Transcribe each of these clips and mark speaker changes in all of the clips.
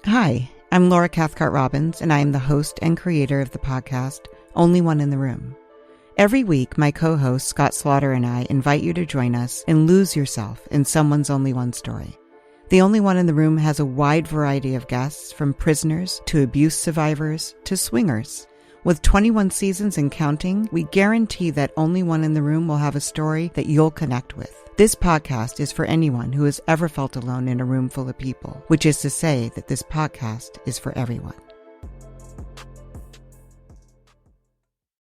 Speaker 1: Hi, I'm Laura Cathcart-Robbins, and I am the host and creator of the podcast, Only One in the Room. Every week, my co-host Scott Slaughter and I invite you to join us and lose yourself in someone's only one story. The Only One in the Room has a wide variety of guests, from prisoners to abuse survivors to swingers. With 21 seasons and counting, we guarantee that Only One in the Room will have a story that you'll connect with. This podcast is for anyone who has ever felt alone in a room full of people, which is to say that this podcast is for everyone.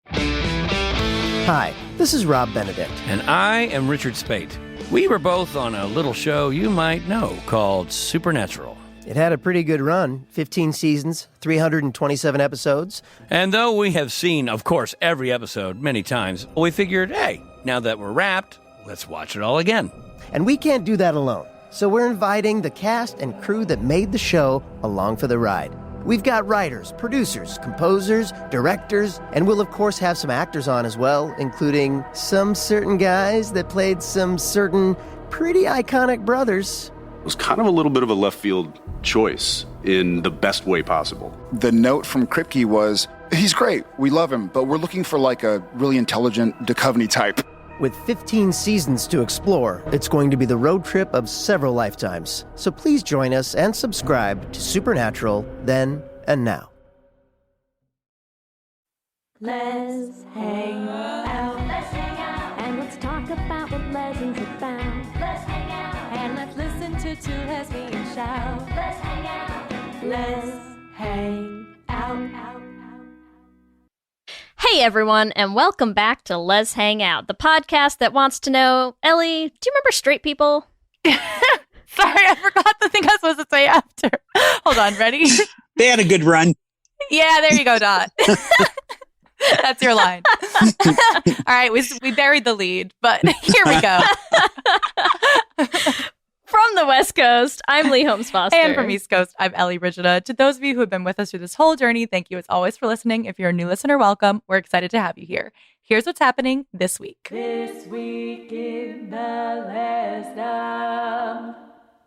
Speaker 2: Hi, this is Rob Benedict.
Speaker 3: And I am Richard Spate. We were both on a little show you might know called Supernatural.
Speaker 2: It had a pretty good run, 15 seasons, 327 episodes.
Speaker 3: And though we have seen, of course, every episode many times, we figured, hey, now that we're wrapped, let's watch it all again.
Speaker 2: And we can't do that alone, so we're inviting the cast and crew that made the show along for the ride. We've got writers, producers, composers, directors, and we'll of course have some actors on as well, including some certain guys that played some certain pretty iconic brothers.
Speaker 4: It was kind of a little bit of a left field choice in the best way possible.
Speaker 5: The note from Kripke was, he's great, we love him, but we're looking for like a really intelligent Duchovny type.
Speaker 2: With 15 seasons to explore, it's going to be the road trip of several lifetimes. So please join us and subscribe to Supernatural then and now.
Speaker 6: Let's hang out. Let's hang out. And let's talk about what legends have found. Let's hang out. And let's listen to two lesbians shout. Let's hang out. Let's hang out.
Speaker 7: Hey everyone, and welcome back to Let's Hang Out, the podcast that wants to know, Ellie, do you remember straight people?
Speaker 8: Sorry, I forgot the thing I was supposed to say after. Hold on, ready?
Speaker 9: They had a good run.
Speaker 8: Yeah, there you go, Dot. That's your line. All right, we buried the lead, but here we go.
Speaker 7: From the West Coast, I'm Lee Holmes Foster.
Speaker 8: And from East Coast, I'm Ellie Brigida. To those of you who have been with us through this whole journey, thank you as always for listening. If you're a new listener, welcome. We're excited to have you here. Here's what's happening this week.
Speaker 6: This week in the Lesdom.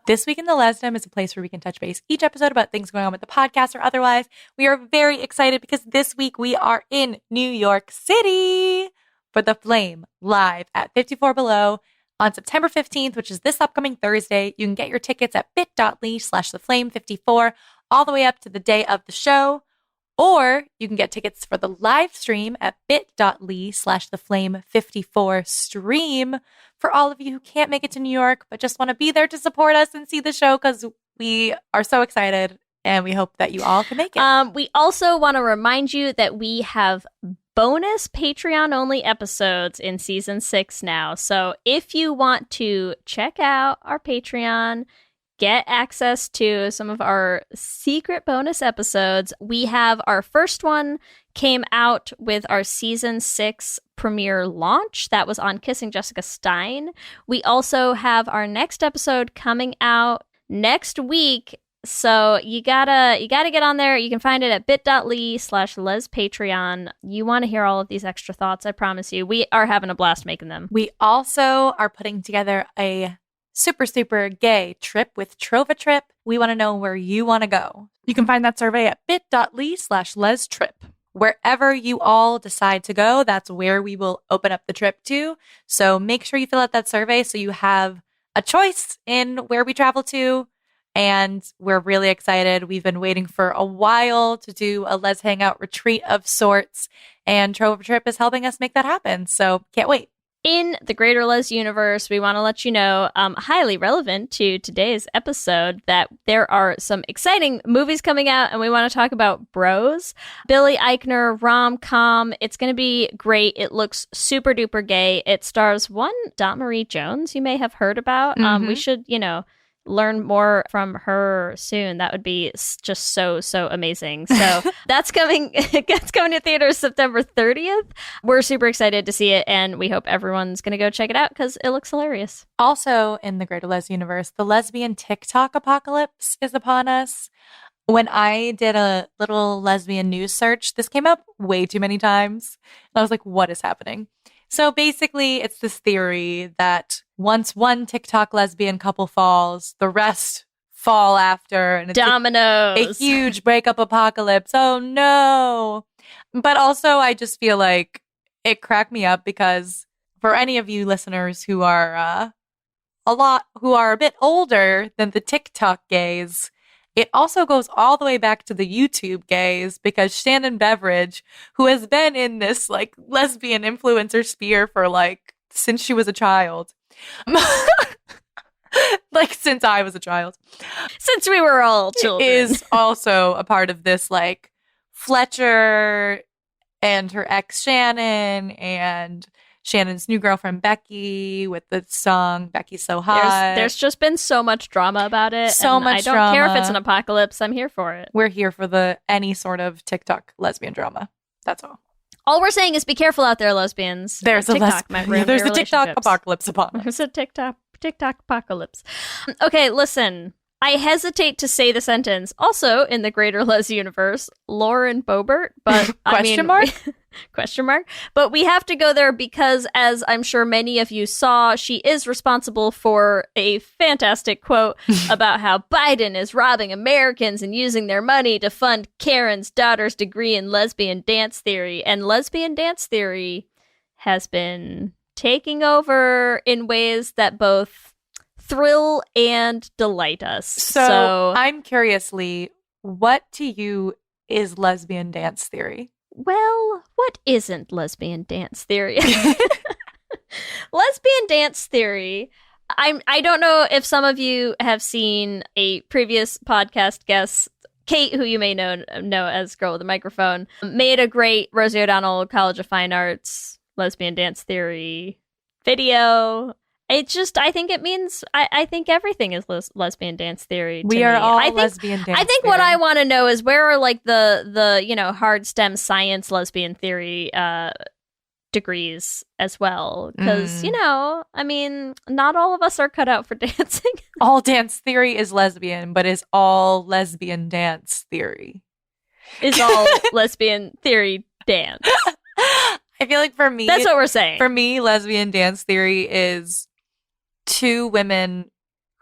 Speaker 8: This Week in the Lesdom is a place where we can touch base each episode about things going on with the podcast or otherwise. We are very excited because this week we are in New York City for the Flame live at 54 Below on September 15th, which is this upcoming Thursday. You can get your tickets at bit.ly/theflame54 all the way up to the day of the show. Or you can get tickets for the live stream at bit.ly/theflame54 stream for all of you who can't make it to New York, but just want to be there to support us and see the show because we are so excited and we hope that you all can make it.
Speaker 7: We also want to remind you that we have bonus Patreon-only episodes in Season 6 now. So if you want to check out our Patreon, get access to some of our secret bonus episodes, we have our first one came out with our Season 6 premiere launch. That was on Kissing Jessica Stein. We also have our next episode coming out next week. So you gotta get on there. You can find it at bit.ly/lespatreon. You want to hear all of these extra thoughts, I promise you. We are having a blast making them.
Speaker 8: We also are putting together a super gay trip with Trova Trip. We want to know where you want to go. You can find that survey at bit.ly/lestrip. Wherever you all decide to go, that's where we will open up the trip to. So make sure you fill out that survey so you have a choice in where we travel to. And we're really excited. We've been waiting for a while to do a Let's Hang Out retreat of sorts. And Trova Trip is helping us make that happen. So can't wait.
Speaker 7: In the Greater Les universe, we want to let you know, highly relevant to today's episode, that there are some exciting movies coming out, and we want to talk about Bros. Billy Eichner rom-com. It's going to be great. It looks super duper gay. It stars one Dot Marie Jones you may have heard about. We should, learn more from her soon. That would be just so amazing. So that's coming. It's coming to theaters September 30th. We're super excited to see it, and we hope everyone's going to go check it out because it looks hilarious.
Speaker 8: Also, in the Greater Les universe, the lesbian TikTok apocalypse is upon us. When I did a little lesbian news search, this came up way too many times. And I was like, what is happening? So basically, it's this theory that once one TikTok lesbian couple falls, the rest fall after, and it's
Speaker 7: Dominoes.
Speaker 8: a huge breakup apocalypse. Oh no. But also I just feel like it cracked me up because for any of you listeners who are a bit older than the TikTok gays, it also goes all the way back to the YouTube gays, because Shannon Beveridge, who has been in this like lesbian influencer sphere for like since she was a child, like since I was a child,
Speaker 7: Since we were all children.
Speaker 8: is also a part of this, like Fletcher and her ex Shannon and Shannon's new girlfriend Becky with the song Becky's So Hot.
Speaker 7: There's just been so much drama about it.
Speaker 8: So
Speaker 7: and
Speaker 8: much
Speaker 7: I don't care if
Speaker 8: drama.
Speaker 7: it's an apocalypse. I'm here for it.
Speaker 8: We're here for any sort of TikTok lesbian drama. That's all.
Speaker 7: All we're saying is be careful out there, lesbians.
Speaker 8: There's a
Speaker 7: TikTok might ruin
Speaker 8: there's
Speaker 7: your
Speaker 8: a TikTok
Speaker 7: relationships.
Speaker 8: apocalypse upon us.
Speaker 7: There's a TikTok apocalypse. Okay, listen. I hesitate to say the sentence. Also, in the greater Les universe, Lauren Boebert, but
Speaker 8: Question mark?
Speaker 7: question mark. But we have to go there because, as I'm sure many of you saw, she is responsible for a fantastic quote about how Biden is robbing Americans and using their money to fund Karen's daughter's degree in lesbian dance theory. And lesbian dance theory has been taking over in ways that both thrill and delight us.
Speaker 8: So I'm curious, Lee, what to you is lesbian dance theory?
Speaker 7: Well, what isn't lesbian dance theory? Lesbian dance theory. I don't know if some of you have seen a previous podcast guest, Kate, who you may know as Girl with a Microphone, made a great Rosie O'Donnell College of Fine Arts lesbian dance theory video. I think it means, I think everything is lesbian dance theory.
Speaker 8: We are all lesbian dance
Speaker 7: I think
Speaker 8: theory.
Speaker 7: what I want to know is where are like the hard STEM science lesbian theory degrees as well. Because, I mean, not all of us are cut out for dancing.
Speaker 8: All dance theory is lesbian, but is all lesbian dance theory?
Speaker 7: Is all lesbian theory dance.
Speaker 8: I feel like for me,
Speaker 7: That's what we're saying.
Speaker 8: For me, lesbian dance theory is two women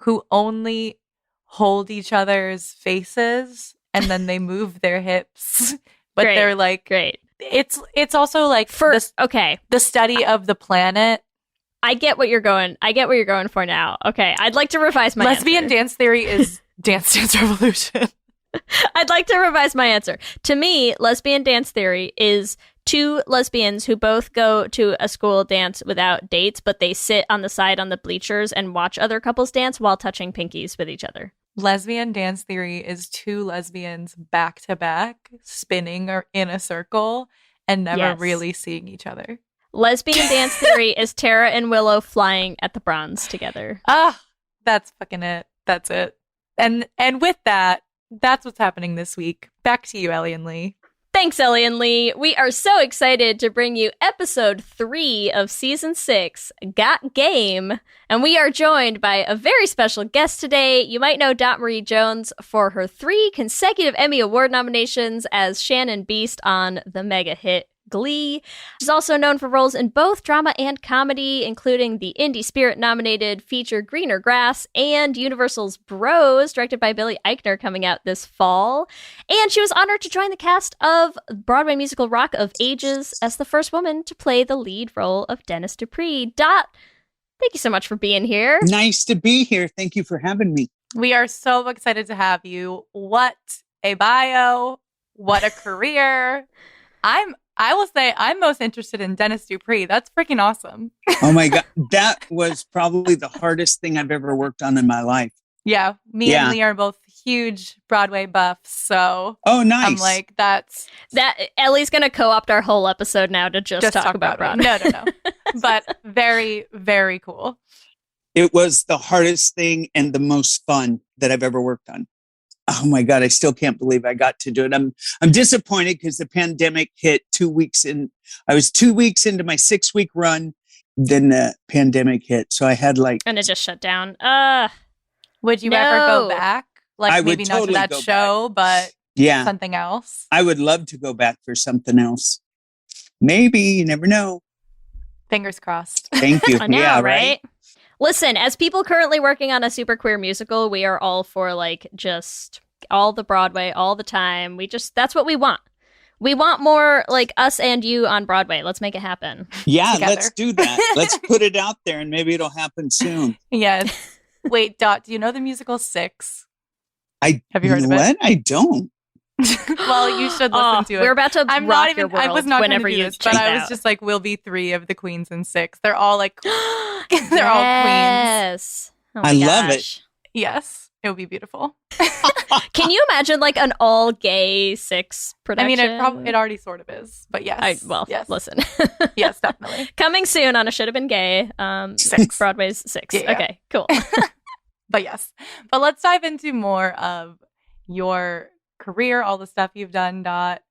Speaker 8: who only hold each other's faces and then they move their hips, but
Speaker 7: Great.
Speaker 8: they're like
Speaker 7: Great.
Speaker 8: It's also like the study of the planet.
Speaker 7: I get what you're going for now. Okay, I'd like to revise my
Speaker 8: lesbian
Speaker 7: answer.
Speaker 8: dance theory is Dance Dance Revolution.
Speaker 7: I'd like to revise my answer. To me, lesbian dance theory is two lesbians who both go to a school dance without dates, but they sit on the side on the bleachers and watch other couples dance while touching pinkies with each other.
Speaker 8: Lesbian dance theory is two lesbians back to back spinning or in a circle and never really seeing each other.
Speaker 7: Lesbian dance theory is Tara and Willow flying at the bronze together.
Speaker 8: That's fucking it. That's it. And with that, that's what's happening this week. Back to you, Ellie and Lee.
Speaker 7: Thanks, Ellie and Lee. We are so excited to bring you episode 3 of season 6, Got Game. And we are joined by a very special guest today. You might know Dot Marie Jones for her 3 consecutive Emmy Award nominations as Shannon Beast on the mega hit Glee. She's also known for roles in both drama and comedy, including the Indie Spirit nominated feature Greener Grass and Universal's Bros, directed by Billy Eichner, coming out this fall. And she was honored to join the cast of Broadway musical Rock of Ages as the first woman to play the lead role of Dennis Dupree. Dot, thank you so much for being here.
Speaker 9: Nice to be here. Thank you for having me.
Speaker 8: We are so excited to have you. What a bio. What a career. I will say I'm most interested in Dennis Dupree. That's freaking awesome.
Speaker 9: Oh my God. That was probably the hardest thing I've ever worked on in my life.
Speaker 8: Yeah. Me and Lee are both huge Broadway buffs. So
Speaker 9: nice.
Speaker 8: I'm like, that
Speaker 7: Ellie's going to co-opt our whole episode now to just talk about Broadway.
Speaker 8: No. But very, very cool.
Speaker 9: It was the hardest thing and the most fun that I've ever worked on. Oh my God, I still can't believe I got to do it. I'm disappointed because the pandemic hit 2 weeks in. I was 2 weeks into my 6-week run. Then the pandemic hit. So I had
Speaker 7: and it just shut down.
Speaker 8: Would you ever go back? Like
Speaker 9: I
Speaker 8: maybe
Speaker 9: would
Speaker 8: not
Speaker 9: totally
Speaker 8: to that
Speaker 9: go
Speaker 8: show,
Speaker 9: back.
Speaker 8: but something else?
Speaker 9: I would love to go back for something else. Maybe, you never know.
Speaker 8: Fingers crossed.
Speaker 9: Thank you.
Speaker 7: I know,
Speaker 9: yeah,
Speaker 7: right? Listen, as people currently working on a super queer musical, we are all for like just all the Broadway all the time. That's what we want. We want more like us and you on Broadway. Let's make it happen.
Speaker 9: Yeah,
Speaker 8: Together.
Speaker 9: let's do that. Let's put it out there and maybe it'll happen soon.
Speaker 8: Yes. Wait, Dot, do you know the musical Six?
Speaker 9: Have
Speaker 8: you heard of it?
Speaker 9: What? I don't.
Speaker 8: Well, you should listen to it.
Speaker 7: We're about to
Speaker 8: I'm
Speaker 7: rock
Speaker 8: not even.
Speaker 7: your world
Speaker 8: I was not going to
Speaker 7: whenever
Speaker 8: do
Speaker 7: you
Speaker 8: this, but
Speaker 7: check
Speaker 8: I
Speaker 7: it
Speaker 8: was
Speaker 7: out.
Speaker 8: just like, we'll be 3 of the queens in 6. They're all like, they're all queens.
Speaker 7: Yes. Oh my
Speaker 9: I love it.
Speaker 7: gosh.
Speaker 8: Yes, it would be beautiful.
Speaker 7: Can you imagine like an all gay 6
Speaker 8: I
Speaker 7: production?
Speaker 8: mean, it already sort of is, but yes. Yes.
Speaker 7: Listen.
Speaker 8: Yes, definitely.
Speaker 7: Coming soon on A Should Have Been Gay.
Speaker 8: 6.
Speaker 7: Broadway's 6.
Speaker 8: Yeah.
Speaker 7: Okay, cool.
Speaker 8: But yes. But let's dive into more of your career, all the stuff you've done, Dot.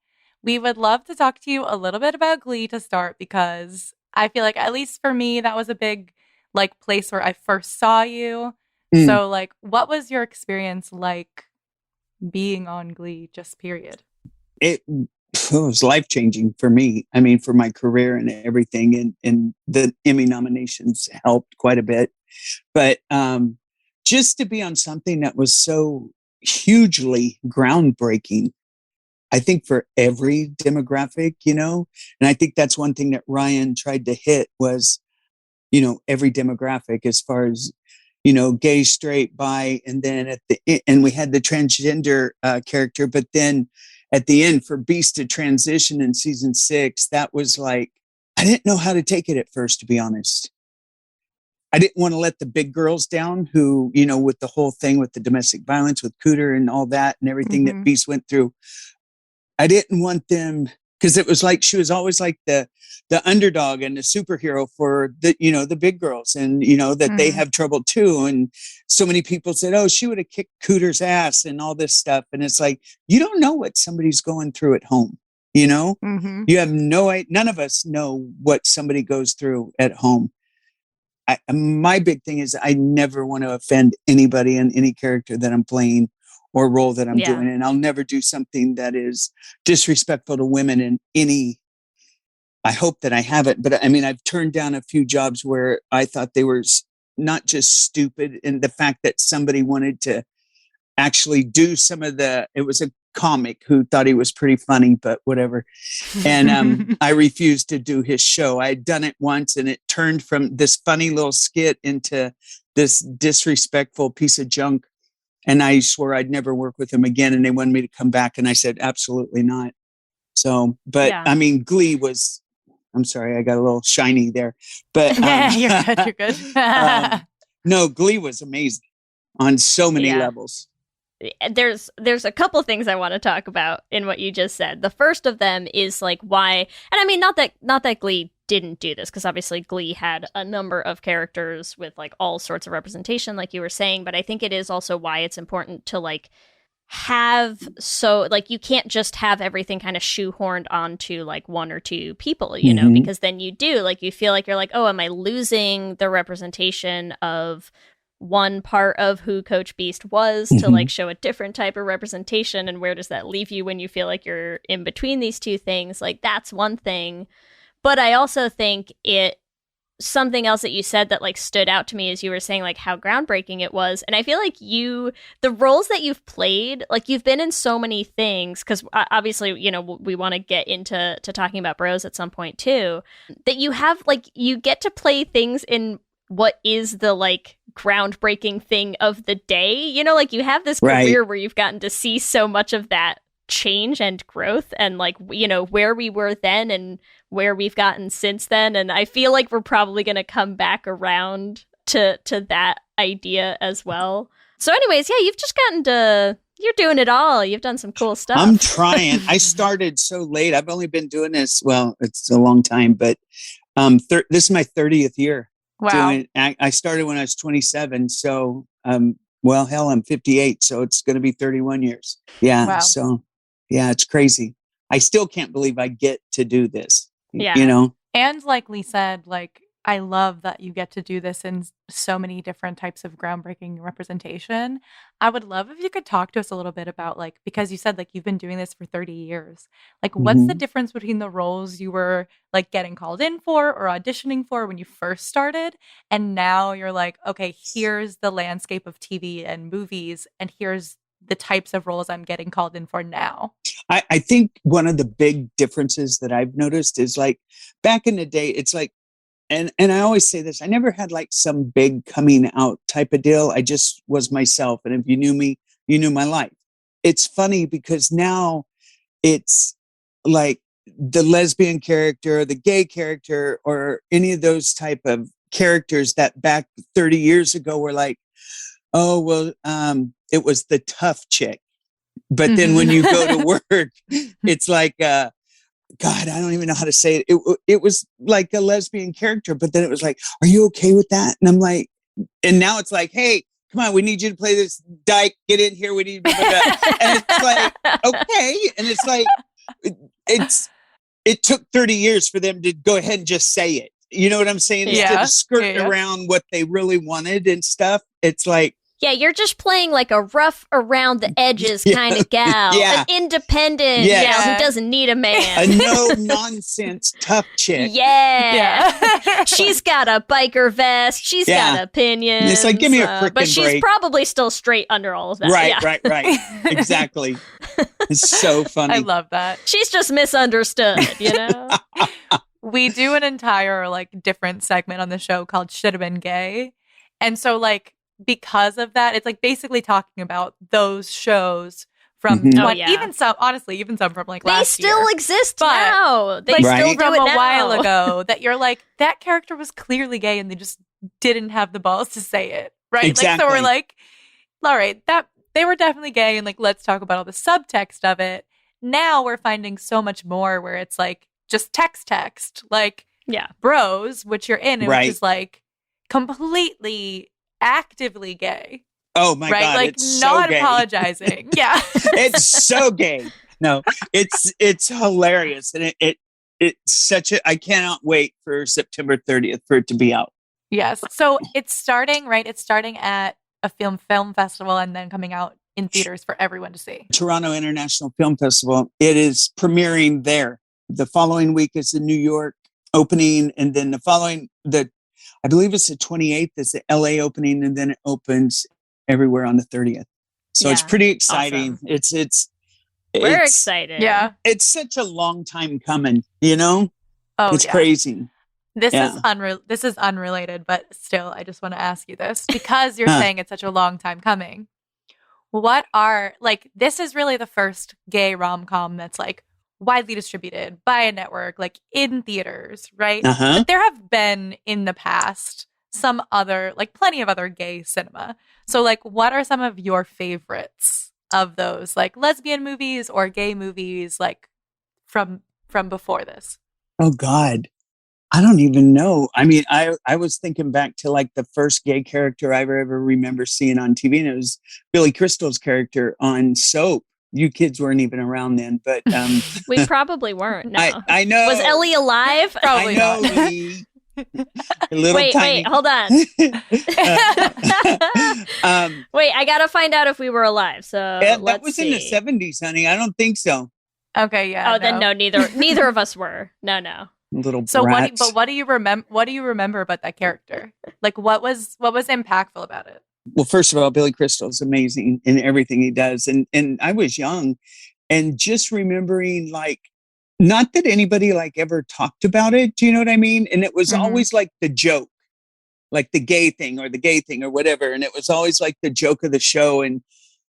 Speaker 8: We would love to talk to you a little bit about Glee to start, because I feel like, at least for me, that was a big like place where I first saw you. So like, what was your experience like being on Glee, just period?
Speaker 9: It was life-changing for me. I mean, for my career and everything, and the Emmy nominations helped quite a bit. But just to be on something that was so hugely groundbreaking, I think, for every demographic, and I think that's one thing that Ryan tried to hit was, every demographic, as far as, gay, straight, bi, and then and we had the transgender character, but then at the end for Beast to transition in season 6, that was like, I didn't know how to take it at first, to be honest. I didn't want to let the big girls down who, with the whole thing with the domestic violence with Cooter and all that and everything that Beast went through. I didn't want them, because it was like she was always like the underdog and the superhero for the big girls, and that they have trouble too. And so many people said, "Oh, she would have kicked Cooter's ass," and all this stuff. And it's like, you don't know what somebody's going through at home. You have no idea. None of us know what somebody goes through at home. My big thing is I never want to offend anybody in any character that I'm playing or role that I'm doing. And I'll never do something that is disrespectful to women in any, I hope that I haven't, but I mean, I've turned down a few jobs where I thought they were not just stupid, and the fact that somebody wanted to actually do it was a comic who thought he was pretty funny, but whatever. And I refused to do his show. I had done it once and it turned from this funny little skit into this disrespectful piece of junk. And I swore I'd never work with him again. And they wanted me to come back. And I said, absolutely not. So, but I mean, Glee was, I'm sorry, I got a little shiny there, but
Speaker 8: you're good.
Speaker 9: No, Glee was amazing on so many levels.
Speaker 7: There's a couple things I want to talk about in what you just said. The first of them is like why, and I mean, not that Glee didn't do this, because obviously Glee had a number of characters with like all sorts of representation, like you were saying, but I think it is also why it's important to like have, so like you can't just have everything kind of shoehorned onto like one or two people, because then you feel like you're like, oh, am I losing the representation of one part of who Coach Beast was to like show a different type of representation, and where does that leave you when you feel like you're in between these two things? Like, that's one thing. But I also think something else that you said that like stood out to me is you were saying like how groundbreaking it was. And I feel like the roles that you've played, like you've been in so many things, because obviously, we want to get into talking about Bros at some point too, that you have like, you get to play things in what is the like groundbreaking thing of the day, like you have this career where you've gotten to see so much of that change and growth, and like, where we were then and where we've gotten since then. And I feel like we're probably going to come back around to that idea as well. So anyways, you've just you're doing it all. You've done some cool stuff.
Speaker 9: I'm trying. I started so late. I've only been doing this, well, it's a long time, but this is my 30th year.
Speaker 8: Wow.
Speaker 9: I started when I was 27. So, well, hell, I'm 58. So it's going to be 31 years. Yeah.
Speaker 8: Wow.
Speaker 9: So, yeah, it's crazy. I still can't believe I get to do this.
Speaker 7: Yeah.
Speaker 8: And like Lee said, like I love that you get to do this in so many different types of groundbreaking representation. I would love if you could talk to us a little bit about, like, because you said like you've been doing this for 30 years. Like, what's the difference between the roles you were like getting called in for or auditioning for when you first started, and now you're like, okay, here's the landscape of TV and movies, and here's the types of roles I'm getting called in for now?
Speaker 9: I think one of the big differences that I've noticed is like back in the day, it's like, and I always say this, I never had like some big coming out type of deal. I just was myself. And if you knew me, you knew my life. It's funny because now it's like the lesbian character, the gay character, or any of those type of characters that back 30 years ago were like, oh, well, it was the tough chick. But then when you go to work, it's like, God, I don't even know how to say it. It was like a lesbian character, but then it was like, are you okay with that? And I'm like, and now it's like, hey, come on, we need you to play this dyke. Get in here. We need, and it's like, okay. And it's like, it took 30 years for them to go ahead and just say it. You know what I'm saying? Instead of skirting around what they really wanted and stuff. It's like,
Speaker 7: yeah, you're just playing like a rough around the edges kind of gal. An independent gal who doesn't need a man.
Speaker 9: A no-nonsense tough chick.
Speaker 7: Yeah. She's got a biker vest. She's got opinions.
Speaker 9: And it's like, give me a freaking break.
Speaker 7: But she's probably still straight under all of that.
Speaker 9: Right. Exactly. It's so funny.
Speaker 8: I love that.
Speaker 7: She's just misunderstood, you know?
Speaker 8: We do an entire like different segment on the show called Should Have Been Gay. And so like, because of that, it's like basically talking about those shows from even some from like last year.
Speaker 7: They still exist now. They still do
Speaker 8: from
Speaker 7: it
Speaker 8: a while ago that you're like, that character was clearly gay and they just didn't have the balls to say it. Right?
Speaker 9: Exactly.
Speaker 8: Like, so we're like, all right, that they were definitely gay, and like, let's talk about all the subtext of it. Now we're finding so much more where it's like just text, like Bros, which you're in, and which is like completely actively gay.
Speaker 9: Oh my God.
Speaker 8: Like
Speaker 9: it's
Speaker 8: not
Speaker 9: so gay.
Speaker 8: apologizing. Yeah.
Speaker 9: It's so gay. No, it's hilarious. And it's such I cannot wait for September 30th for it to be out.
Speaker 8: Yes. So it's starting at a film festival and then coming out in theaters for everyone to see.
Speaker 9: Toronto International Film Festival. It is premiering there. The following week is the New York opening. And then I believe it's the 28th is the LA opening, and then it opens everywhere on the 30th. So it's pretty exciting.
Speaker 7: Awesome. We're excited.
Speaker 8: Yeah.
Speaker 9: It's such a long time coming, you know?
Speaker 8: Oh,
Speaker 9: it's crazy.
Speaker 8: This is unrelated, but still, I just want to ask you this because you're saying it's such a long time coming. What are, like, this is really the first gay rom-com that's like widely distributed by a network, like in theaters, right? But there have been in the past some other, like plenty of other gay cinema. So like, what are some of your favorites of those, like lesbian movies or gay movies, like from before this?
Speaker 9: Oh God, I don't even know. I mean, I was thinking back to like the first gay character I ever remember seeing on TV, and it was Billy Crystal's character on Soap. You kids weren't even around then, but
Speaker 7: we probably weren't. No.
Speaker 9: I know.
Speaker 7: Was Ellie alive? Probably.
Speaker 9: I know.
Speaker 7: Wait, hold on. Wait, I gotta find out if we were alive. So
Speaker 9: that was in the 70s, honey. I don't think so.
Speaker 8: Okay, yeah.
Speaker 7: Oh, then no, neither of us were. No.
Speaker 9: Little
Speaker 8: so
Speaker 9: brats.
Speaker 8: what do you remember? What do you remember about that character? Like, what was impactful about it?
Speaker 9: Well, first of all, Billy Crystal is amazing in everything he does. And I was young and just remembering, like, not that anybody like ever talked about it. Do you know what I mean? And it was always like the joke, like the gay thing or whatever. And it was always like the joke of the show. And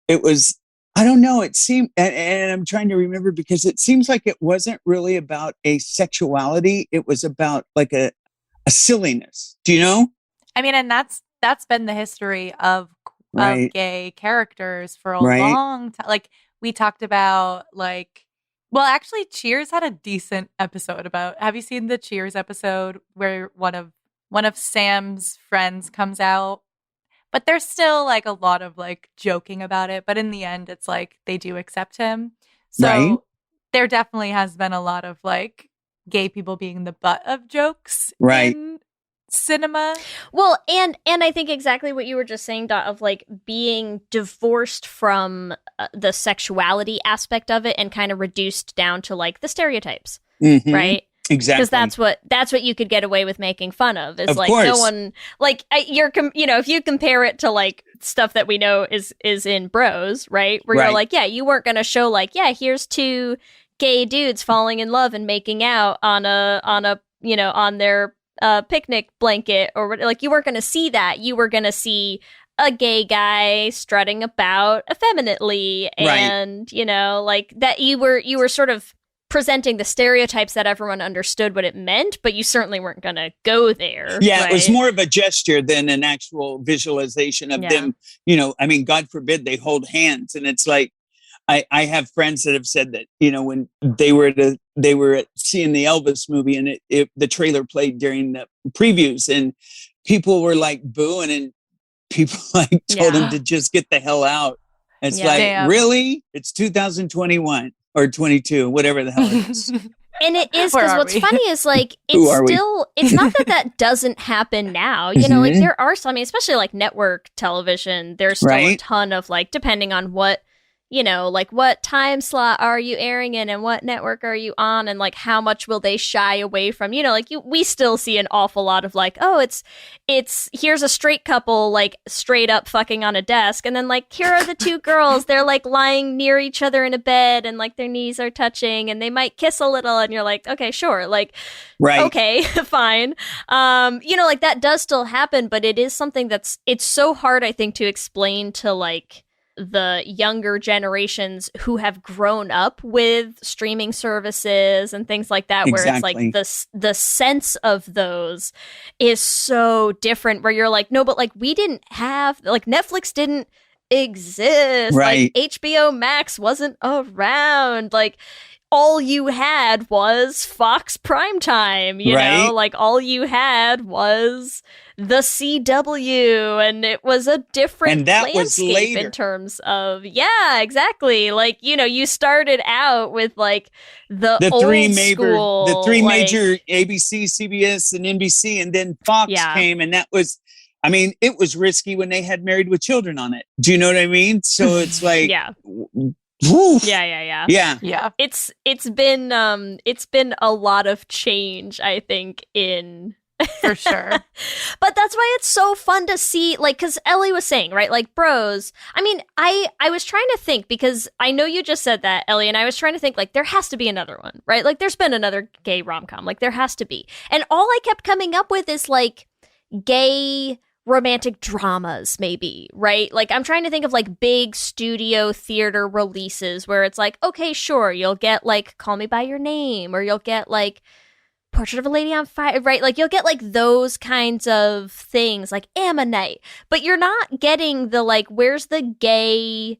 Speaker 9: it was, I don't know, it seemed, and I'm trying to remember because it seems like it wasn't really about a sexuality. It was about like a silliness. Do you know?
Speaker 8: I mean, and that's been the history of gay characters for a long time. Like we talked about, like, well, actually, Cheers had a decent episode about. Have you seen the Cheers episode where one of Sam's friends comes out? But there's still like a lot of like joking about it. But in the end, it's like they do accept him. So there definitely has been a lot of like gay people being the butt of jokes in cinema.
Speaker 7: Well, and I think exactly what you were just saying, Dot, of like being divorced from the sexuality aspect of it and kind of reduced down to like the stereotypes, right?
Speaker 9: Exactly.
Speaker 7: Because that's what you could get away with making fun of. Is
Speaker 9: Of
Speaker 7: like
Speaker 9: course.
Speaker 7: no one like if you compare it to like stuff that we know is in Bros, right? Where you're
Speaker 9: Right.
Speaker 7: like, yeah, you weren't going to show like, yeah, here's two gay dudes falling in love and making out on their picnic blanket, or like you weren't going to see that. You were going to see a gay guy strutting about effeminately, and like that. You were sort of presenting the stereotypes that everyone understood what it meant, but you certainly weren't going to go there.
Speaker 9: Yeah,
Speaker 7: right?
Speaker 9: It was more of a gesture than an actual visualization of them. I mean, God forbid they hold hands, and it's like I have friends that have said that when they were seeing the Elvis movie and the trailer played during the previews, and people were like booing, and people like told them to just get the hell out. It's like,
Speaker 8: Damn.
Speaker 9: really? It's 2021 or 22, whatever the hell it is.
Speaker 7: And it is,
Speaker 8: Where
Speaker 7: because
Speaker 8: are
Speaker 7: what's
Speaker 8: we?
Speaker 7: funny is like
Speaker 9: Who are we?
Speaker 7: it's not that doesn't happen now. Like there are some, especially like network television, there's still a
Speaker 9: Right.
Speaker 7: ton of like, depending on what like what time slot are you airing in and what network are you on, and like how much will they shy away from, we still see an awful lot of like, oh, it's here's a straight couple like straight up fucking on a desk, and then like here are the two girls, they're like lying near each other in a bed and like their knees are touching and they might kiss a little, and you're like, okay, sure, like
Speaker 9: Right.
Speaker 7: okay, fine. Like that does still happen, but it is something it's so hard, I think, to explain to like the younger generations who have grown up with streaming services and things like that, where it's like the sense of those is so different, where you're like, no, but like we didn't have, like Netflix didn't exist,
Speaker 9: Right.
Speaker 7: like HBO Max wasn't around, like all you had was Fox Primetime, you
Speaker 9: Right.
Speaker 7: know, like all you had was the CW, and it was a different
Speaker 9: And that was
Speaker 7: landscape
Speaker 9: later.
Speaker 7: in terms of, yeah, exactly. Like, you started out with like the old school,
Speaker 9: the three
Speaker 7: like-
Speaker 9: major ABC, CBS, and NBC, and then Fox came, and that was, I mean, it was risky when they had Married with Children on it. Do you know what I mean? So it's like,
Speaker 7: yeah.
Speaker 9: Woof.
Speaker 7: Yeah.
Speaker 8: Yeah.
Speaker 7: It's been a lot of change, I think, in
Speaker 8: For sure.
Speaker 7: But that's why it's so fun to see, like, because Ellie was saying, right, like Bros. I mean, I was trying to think, because I know you just said that, Ellie, and I was trying to think, like, there has to be another one, right? Like, there's been another gay rom-com, like, there has to be. And all I kept coming up with is like gay romantic dramas, maybe, right? Like, I'm trying to think of like big studio theater releases where it's like, okay, sure, you'll get like Call Me by Your Name, or you'll get like Portrait of a Lady on Fire, right? Like, you'll get like those kinds of things, like Ammonite, but you're not getting the like, where's the gay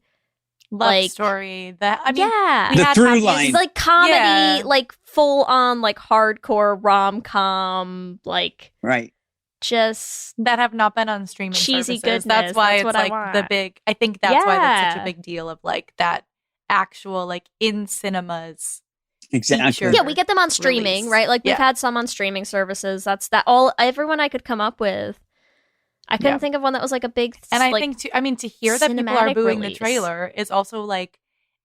Speaker 8: Love story that, I mean,
Speaker 7: yeah,
Speaker 8: we
Speaker 9: The
Speaker 8: had
Speaker 9: through
Speaker 8: happy-
Speaker 9: line.
Speaker 7: it's like comedy,
Speaker 8: Yeah.
Speaker 7: like full on like hardcore rom-com, like
Speaker 9: Right.
Speaker 7: just
Speaker 8: that have not been on streaming
Speaker 7: cheesy
Speaker 8: services.
Speaker 7: goodness.
Speaker 8: That's why
Speaker 7: That's what
Speaker 8: it's
Speaker 7: I
Speaker 8: like
Speaker 7: want.
Speaker 8: the big. I think that's why that's such a
Speaker 7: Yeah.
Speaker 8: big deal of like that actual like in cinemas.
Speaker 9: Exactly.
Speaker 8: Feature.
Speaker 7: yeah, we get them on streaming,
Speaker 8: release.
Speaker 7: right? Like we've
Speaker 8: Yeah.
Speaker 7: had some on streaming services. That's everyone I could come up with. I couldn't
Speaker 8: Yeah.
Speaker 7: think of one that was like a big,
Speaker 8: And I
Speaker 7: like,
Speaker 8: think to hear that people are
Speaker 7: cinematic
Speaker 8: booing
Speaker 7: release.
Speaker 8: the trailer is also like,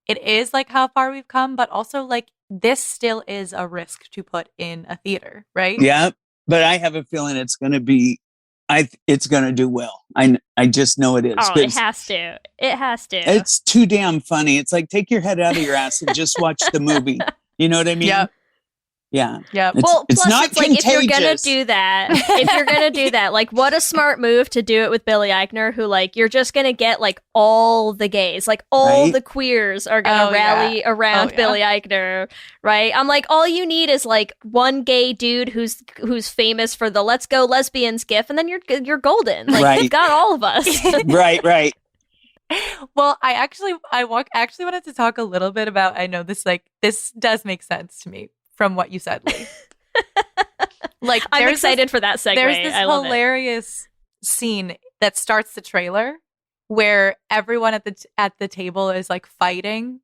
Speaker 8: it is like how far we've come, but also like this still is a risk to put in a theater, right?
Speaker 9: Yeah, but I have a feeling it's going to be, it's going to do well. I just know it is.
Speaker 7: oh, it
Speaker 9: 'cause
Speaker 7: has to. It has to.
Speaker 9: It's too damn funny. It's like, take your head out of your ass and just watch the movie. You know what I mean?
Speaker 8: Yep.
Speaker 9: Yeah.
Speaker 8: Yep.
Speaker 9: It's,
Speaker 7: well,
Speaker 9: it's
Speaker 7: plus
Speaker 9: not
Speaker 7: it's like, if you're gonna
Speaker 9: contagious.
Speaker 7: do that, like, what a smart move to do it with Billy Eichner, who, like, you're just gonna get like all the gays, like all
Speaker 9: Right?
Speaker 7: the queers are gonna
Speaker 8: Oh,
Speaker 7: rally
Speaker 8: yeah.
Speaker 7: around
Speaker 8: Oh, yeah.
Speaker 7: Billy Eichner, right? I'm like, all you need is like one gay dude who's famous for the "Let's Go Lesbians" gif, and then you're golden. Like,
Speaker 9: Right.
Speaker 7: you've got all of us.
Speaker 9: Right.
Speaker 8: Well, I actually wanted to talk a little bit about. I know this does make sense to me from what you said, Lee. Like,
Speaker 7: I'm
Speaker 8: there's
Speaker 7: excited for that segue.
Speaker 8: There's this
Speaker 7: I love it.
Speaker 8: hilarious scene that starts the trailer where everyone at the table is like fighting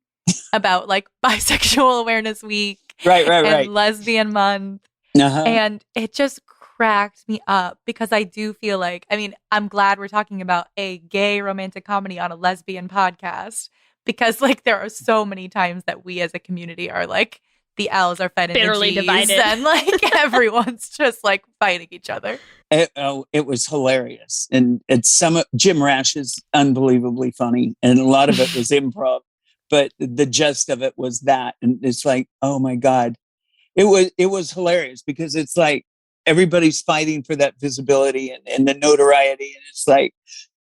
Speaker 8: about like Bisexual Awareness Week
Speaker 9: Right.
Speaker 8: and Lesbian Month,
Speaker 9: Uh-huh.
Speaker 8: and it just cracked me up because I do feel like, I mean, I'm glad we're talking about a gay romantic comedy on a lesbian podcast because like there are so many times that we as a community are like, the L's are fed into
Speaker 7: Bitterly
Speaker 8: G's
Speaker 7: divided.
Speaker 8: and like everyone's just like fighting each other.
Speaker 9: It was hilarious. And Jim Rash is unbelievably funny. And a lot of it was improv, but the gist of it was that. And it's like, oh my God, it was hilarious because it's like everybody's fighting for that visibility and the notoriety. And it's like,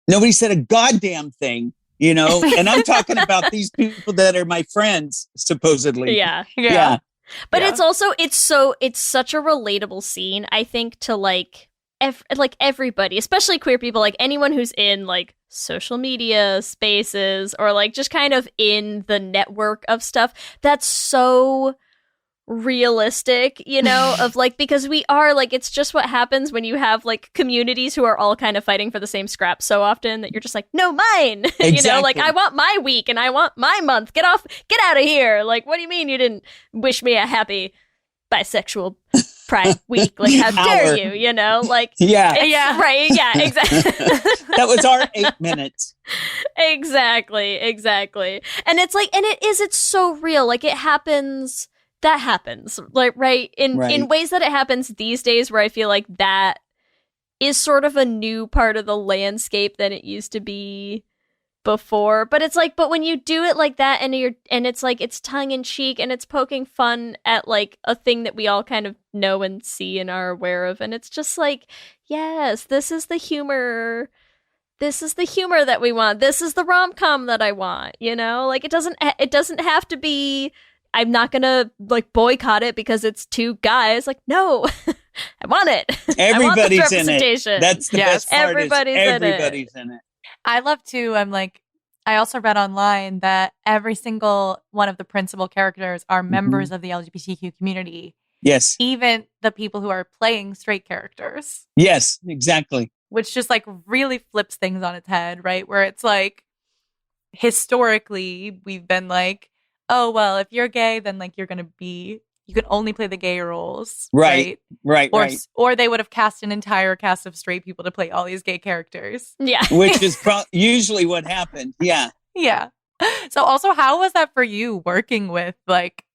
Speaker 9: nobody said a goddamn thing, you know? And I'm talking about these people that are my friends, supposedly.
Speaker 7: Yeah. But it's also, it's such a relatable scene, I think, to like everybody, especially queer people, like anyone who's in like social media spaces or like just kind of in the network of stuff that's so realistic, you know, of like, because we are like, it's just what happens when you have like communities who are all kind of fighting for the same scrap so often that you're just like, no, mine.
Speaker 9: Exactly.
Speaker 7: You know, like I want my week and I want my month. Get out of here. Like, what do you mean you didn't wish me a happy bisexual pride week? Like, how dare you, you know? Like,
Speaker 8: yeah,
Speaker 7: right, yeah, exactly.
Speaker 9: That was our 8 minutes.
Speaker 7: Exactly. And it's like, and it's so real. Like it happens, that happens, like, right, in ways that it happens these days where I feel like that is sort of a new part of the landscape than it used to be before. But it's like, but when you do it like that and it's like, it's tongue in cheek and it's poking fun at like a thing that we all kind of know and see and are aware of. And it's just like, yes, this is the humor that we want. This is the rom-com that I want, you know? Like it doesn't have to be, I'm not gonna like boycott it because it's two guys. Like, no, I want it.
Speaker 9: Everybody's in it. That's the best part.
Speaker 7: Everybody's
Speaker 9: in it.
Speaker 8: I love to, I also read online that every single one of the principal characters are members of the LGBTQ community.
Speaker 9: Yes.
Speaker 8: Even the people who are playing straight characters.
Speaker 9: Yes, exactly.
Speaker 8: Which just like really flips things on its head, right? Where it's like, historically, we've been like, oh, well, if you're gay, then like you can only play the gay roles.
Speaker 9: Right.
Speaker 8: Or they would have cast an entire cast of straight people to play all these gay characters.
Speaker 7: Yeah.
Speaker 9: Which is usually what happened. Yeah.
Speaker 8: Yeah. So also, how was that for you working with like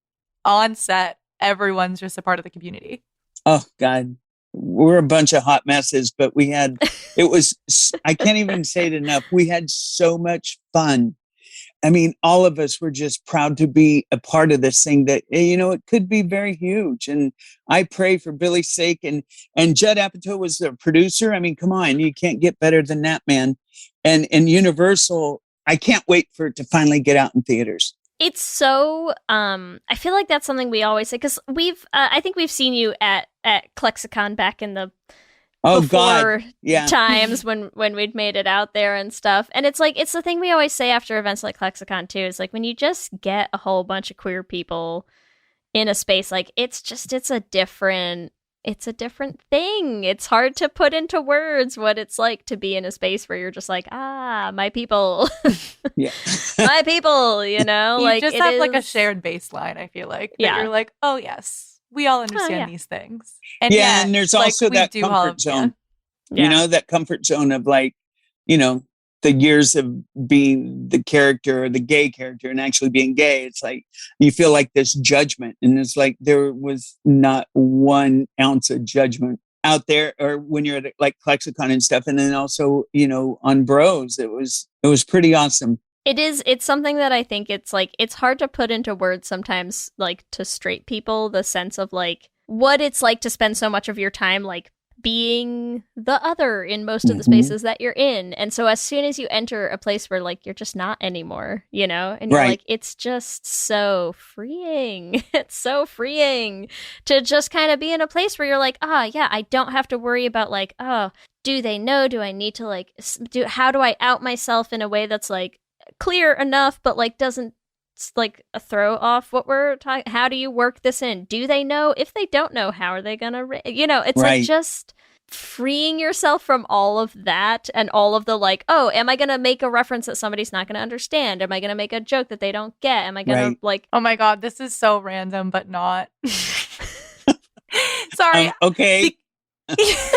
Speaker 8: on set, everyone's just a part of the community?
Speaker 9: Oh, God. We're a bunch of hot messes, but I can't even say it enough. We had so much fun. I mean, all of us were just proud to be a part of this thing that, you know, it could be very huge. And I pray for Billy's sake. And Judd Apatow was the producer. I mean, come on, you can't get better than that, man. And Universal, I can't wait for it to finally get out in theaters.
Speaker 7: It's so, I feel like that's something we always say, because I think we've seen you at Klexicon back in the before times when we'd made it out there and stuff. And it's like, it's the thing we always say after events like Klexicon too, is like when you just get a whole bunch of queer people in a space, like it's a different thing. It's hard to put into words what it's like to be in a space where you're just like, my people.
Speaker 9: Yeah.
Speaker 7: My people, you know?
Speaker 8: You
Speaker 7: like
Speaker 8: just have like a shared baseline, I feel like.
Speaker 7: Yeah.
Speaker 8: You're like, oh yes, we all understand these things. And
Speaker 9: and there's also that comfort zone. You know, that comfort zone of like, you know, the years of being the character or the gay character and actually being gay. It's like you feel like this judgment, and it's like there was not 1 ounce of judgment out there, or when you're at like Klexicon and stuff. And then also, you know, on Bros, it was pretty awesome.
Speaker 7: It's something that I think it's like, it's hard to put into words sometimes, like to straight people, the sense of like what it's like to spend so much of your time like being the other in most of the spaces that you're in. And so as soon as you enter a place where like you're just not anymore, you know, and you're like, it's just so freeing. It's so freeing to just kind of be in a place where you're like, yeah, I don't have to worry about like, do they know? Do I need to like, how do I out myself in a way that's like clear enough, but like doesn't like throw off what we're talking? How do you work this in? Do they know? If they don't know, how are they gonna you know, it's like just freeing yourself from all of that and all of the like, am I gonna make a reference that somebody's not gonna understand? Am I gonna make a joke that they don't get? Am I gonna like,
Speaker 8: oh my god, this is so random but not. Sorry.
Speaker 9: Okay.
Speaker 8: Yes.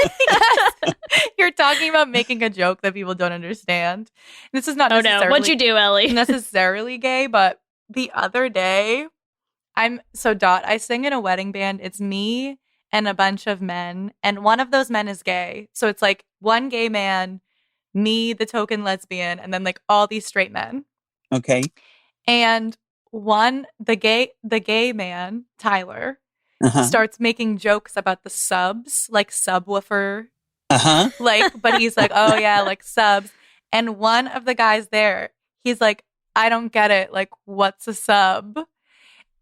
Speaker 8: You're talking about making a joke that people don't understand. This is not
Speaker 7: Oh no, what'd you do, Ellie?
Speaker 8: necessarily gay, but the other day, I sing in a wedding band. It's me and a bunch of men, and one of those men is gay. So it's like one gay man, me, the token lesbian, and then like all these straight men.
Speaker 9: Okay.
Speaker 8: And the gay man, Tyler,
Speaker 9: Uh-huh.
Speaker 8: starts making jokes about the subs, like subwoofer,
Speaker 9: Uh-huh.
Speaker 8: but he's like, oh yeah, like subs. And one of the guys there, he's like, I don't get it. Like, what's a sub?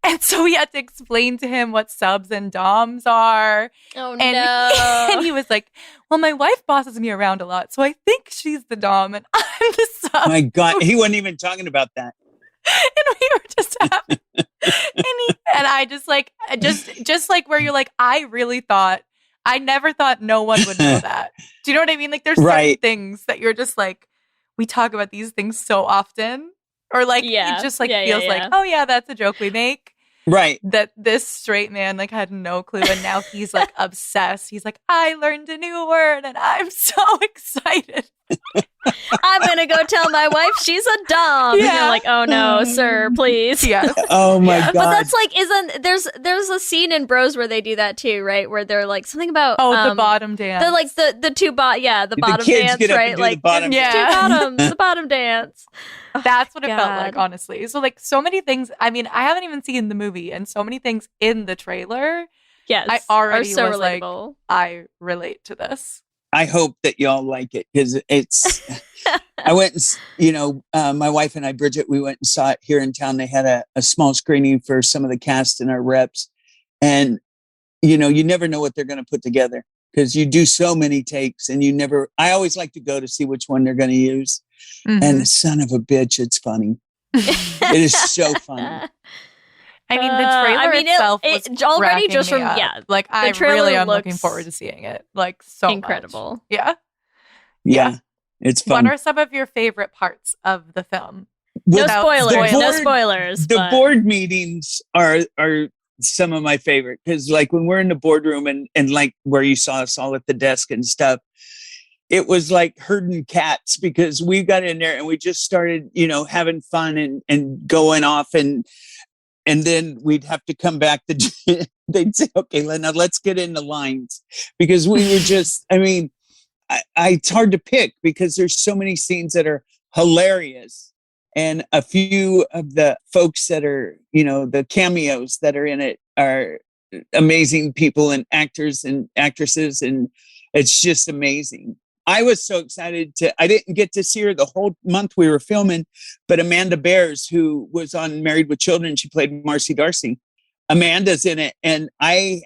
Speaker 8: And so we had to explain to him what subs and doms are.
Speaker 7: Oh
Speaker 8: and,
Speaker 7: no.
Speaker 8: And he was like, well, my wife bosses me around a lot, so I think she's the dom and I'm the sub.
Speaker 9: My God, he wasn't even talking about that.
Speaker 8: And we were just happy. and I just like where you're like, I never thought no one would know that. Do you know what I mean? Like there's certain things that you're just like, we talk about these things so often. Or like it just like feels like, oh yeah, that's a joke we make.
Speaker 9: Right.
Speaker 8: That this straight man like had no clue, and now he's like obsessed. He's like, I learned a new word and I'm so excited.
Speaker 7: I'm gonna go tell my wife she's a dom.
Speaker 8: Yeah.
Speaker 7: And you're like, oh no, sir, please.
Speaker 8: Yes.
Speaker 9: Oh my God.
Speaker 7: But that's like, there's a scene in Bros where they do that too, right? Where they're like something about
Speaker 8: the bottom dance.
Speaker 7: The like the two the bottom
Speaker 9: kids
Speaker 7: dance,
Speaker 9: get up
Speaker 7: right?
Speaker 9: and do
Speaker 7: Like
Speaker 9: the bottom
Speaker 7: two bottoms, the bottom dance.
Speaker 8: That's what it felt
Speaker 7: God.
Speaker 8: like, honestly. So like so many things. I mean, I haven't even seen the movie, and so many things in the trailer.
Speaker 7: Yes,
Speaker 8: I already
Speaker 7: are so
Speaker 8: was
Speaker 7: relatable.
Speaker 8: like, I relate to this.
Speaker 9: I hope that y'all like it because it's. I went and my wife and I, Bridget, we went and saw it here in town. They had a small screening for some of the cast and our reps, and you never know what they're going to put together because you do so many takes, and I always like to go to see which one they're going to use.
Speaker 8: Mm-hmm.
Speaker 9: And son of a bitch, it's funny. It is so funny.
Speaker 8: I mean, the trailer itself was
Speaker 7: already just
Speaker 8: from like I really am looking forward to seeing it. Like so
Speaker 7: incredible.
Speaker 8: Much.
Speaker 9: Yeah, it's fun.
Speaker 8: What are some of your favorite parts of the film?
Speaker 7: No spoilers.
Speaker 9: The board meetings are some of my favorite because like when we're in the boardroom and like where you saw us all at the desk and stuff, it was like herding cats because we got in there and we just started, having fun and going off and then we'd have to come back they'd say, okay, now let's get into lines because we were just, I mean, it's hard to pick because there's so many scenes that are hilarious and a few of the folks that are, the cameos that are in it are amazing people and actors and actresses. And it's just amazing. I was so excited I didn't get to see her the whole month we were filming, but Amanda Bears, who was on Married with Children, she played Marcy Darcy. Amanda's in it. And I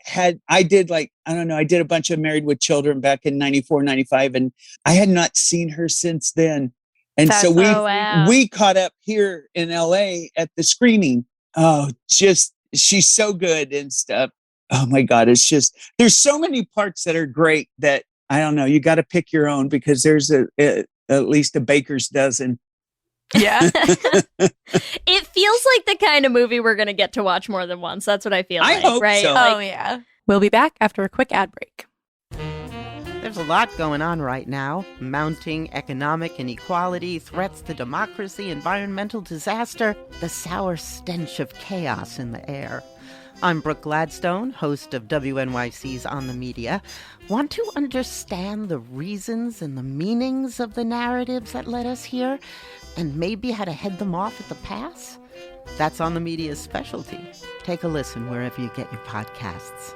Speaker 9: did a bunch of Married with Children back in 94, 95. And I had not seen her since then. And so we caught up here in LA at the screening. Oh, just, she's so good and stuff. Oh my God. It's just, there's so many parts that are great that, I don't know. You got to pick your own because there's at least a baker's dozen.
Speaker 8: Yeah.
Speaker 7: It feels like the kind of movie we're going to get to watch more than once. That's what I feel like.
Speaker 9: I hope
Speaker 7: right?
Speaker 9: so.
Speaker 8: Oh, yeah. We'll be back after a quick ad break.
Speaker 10: There's a lot going on right now. Mounting economic inequality, threats to democracy, environmental disaster, the sour stench of chaos in the air. I'm Brooke Gladstone, host of WNYC's On the Media. Want to understand the reasons and the meanings of the narratives that led us here, and maybe how to head them off at the pass? That's On the Media's specialty. Take a listen wherever you get your podcasts.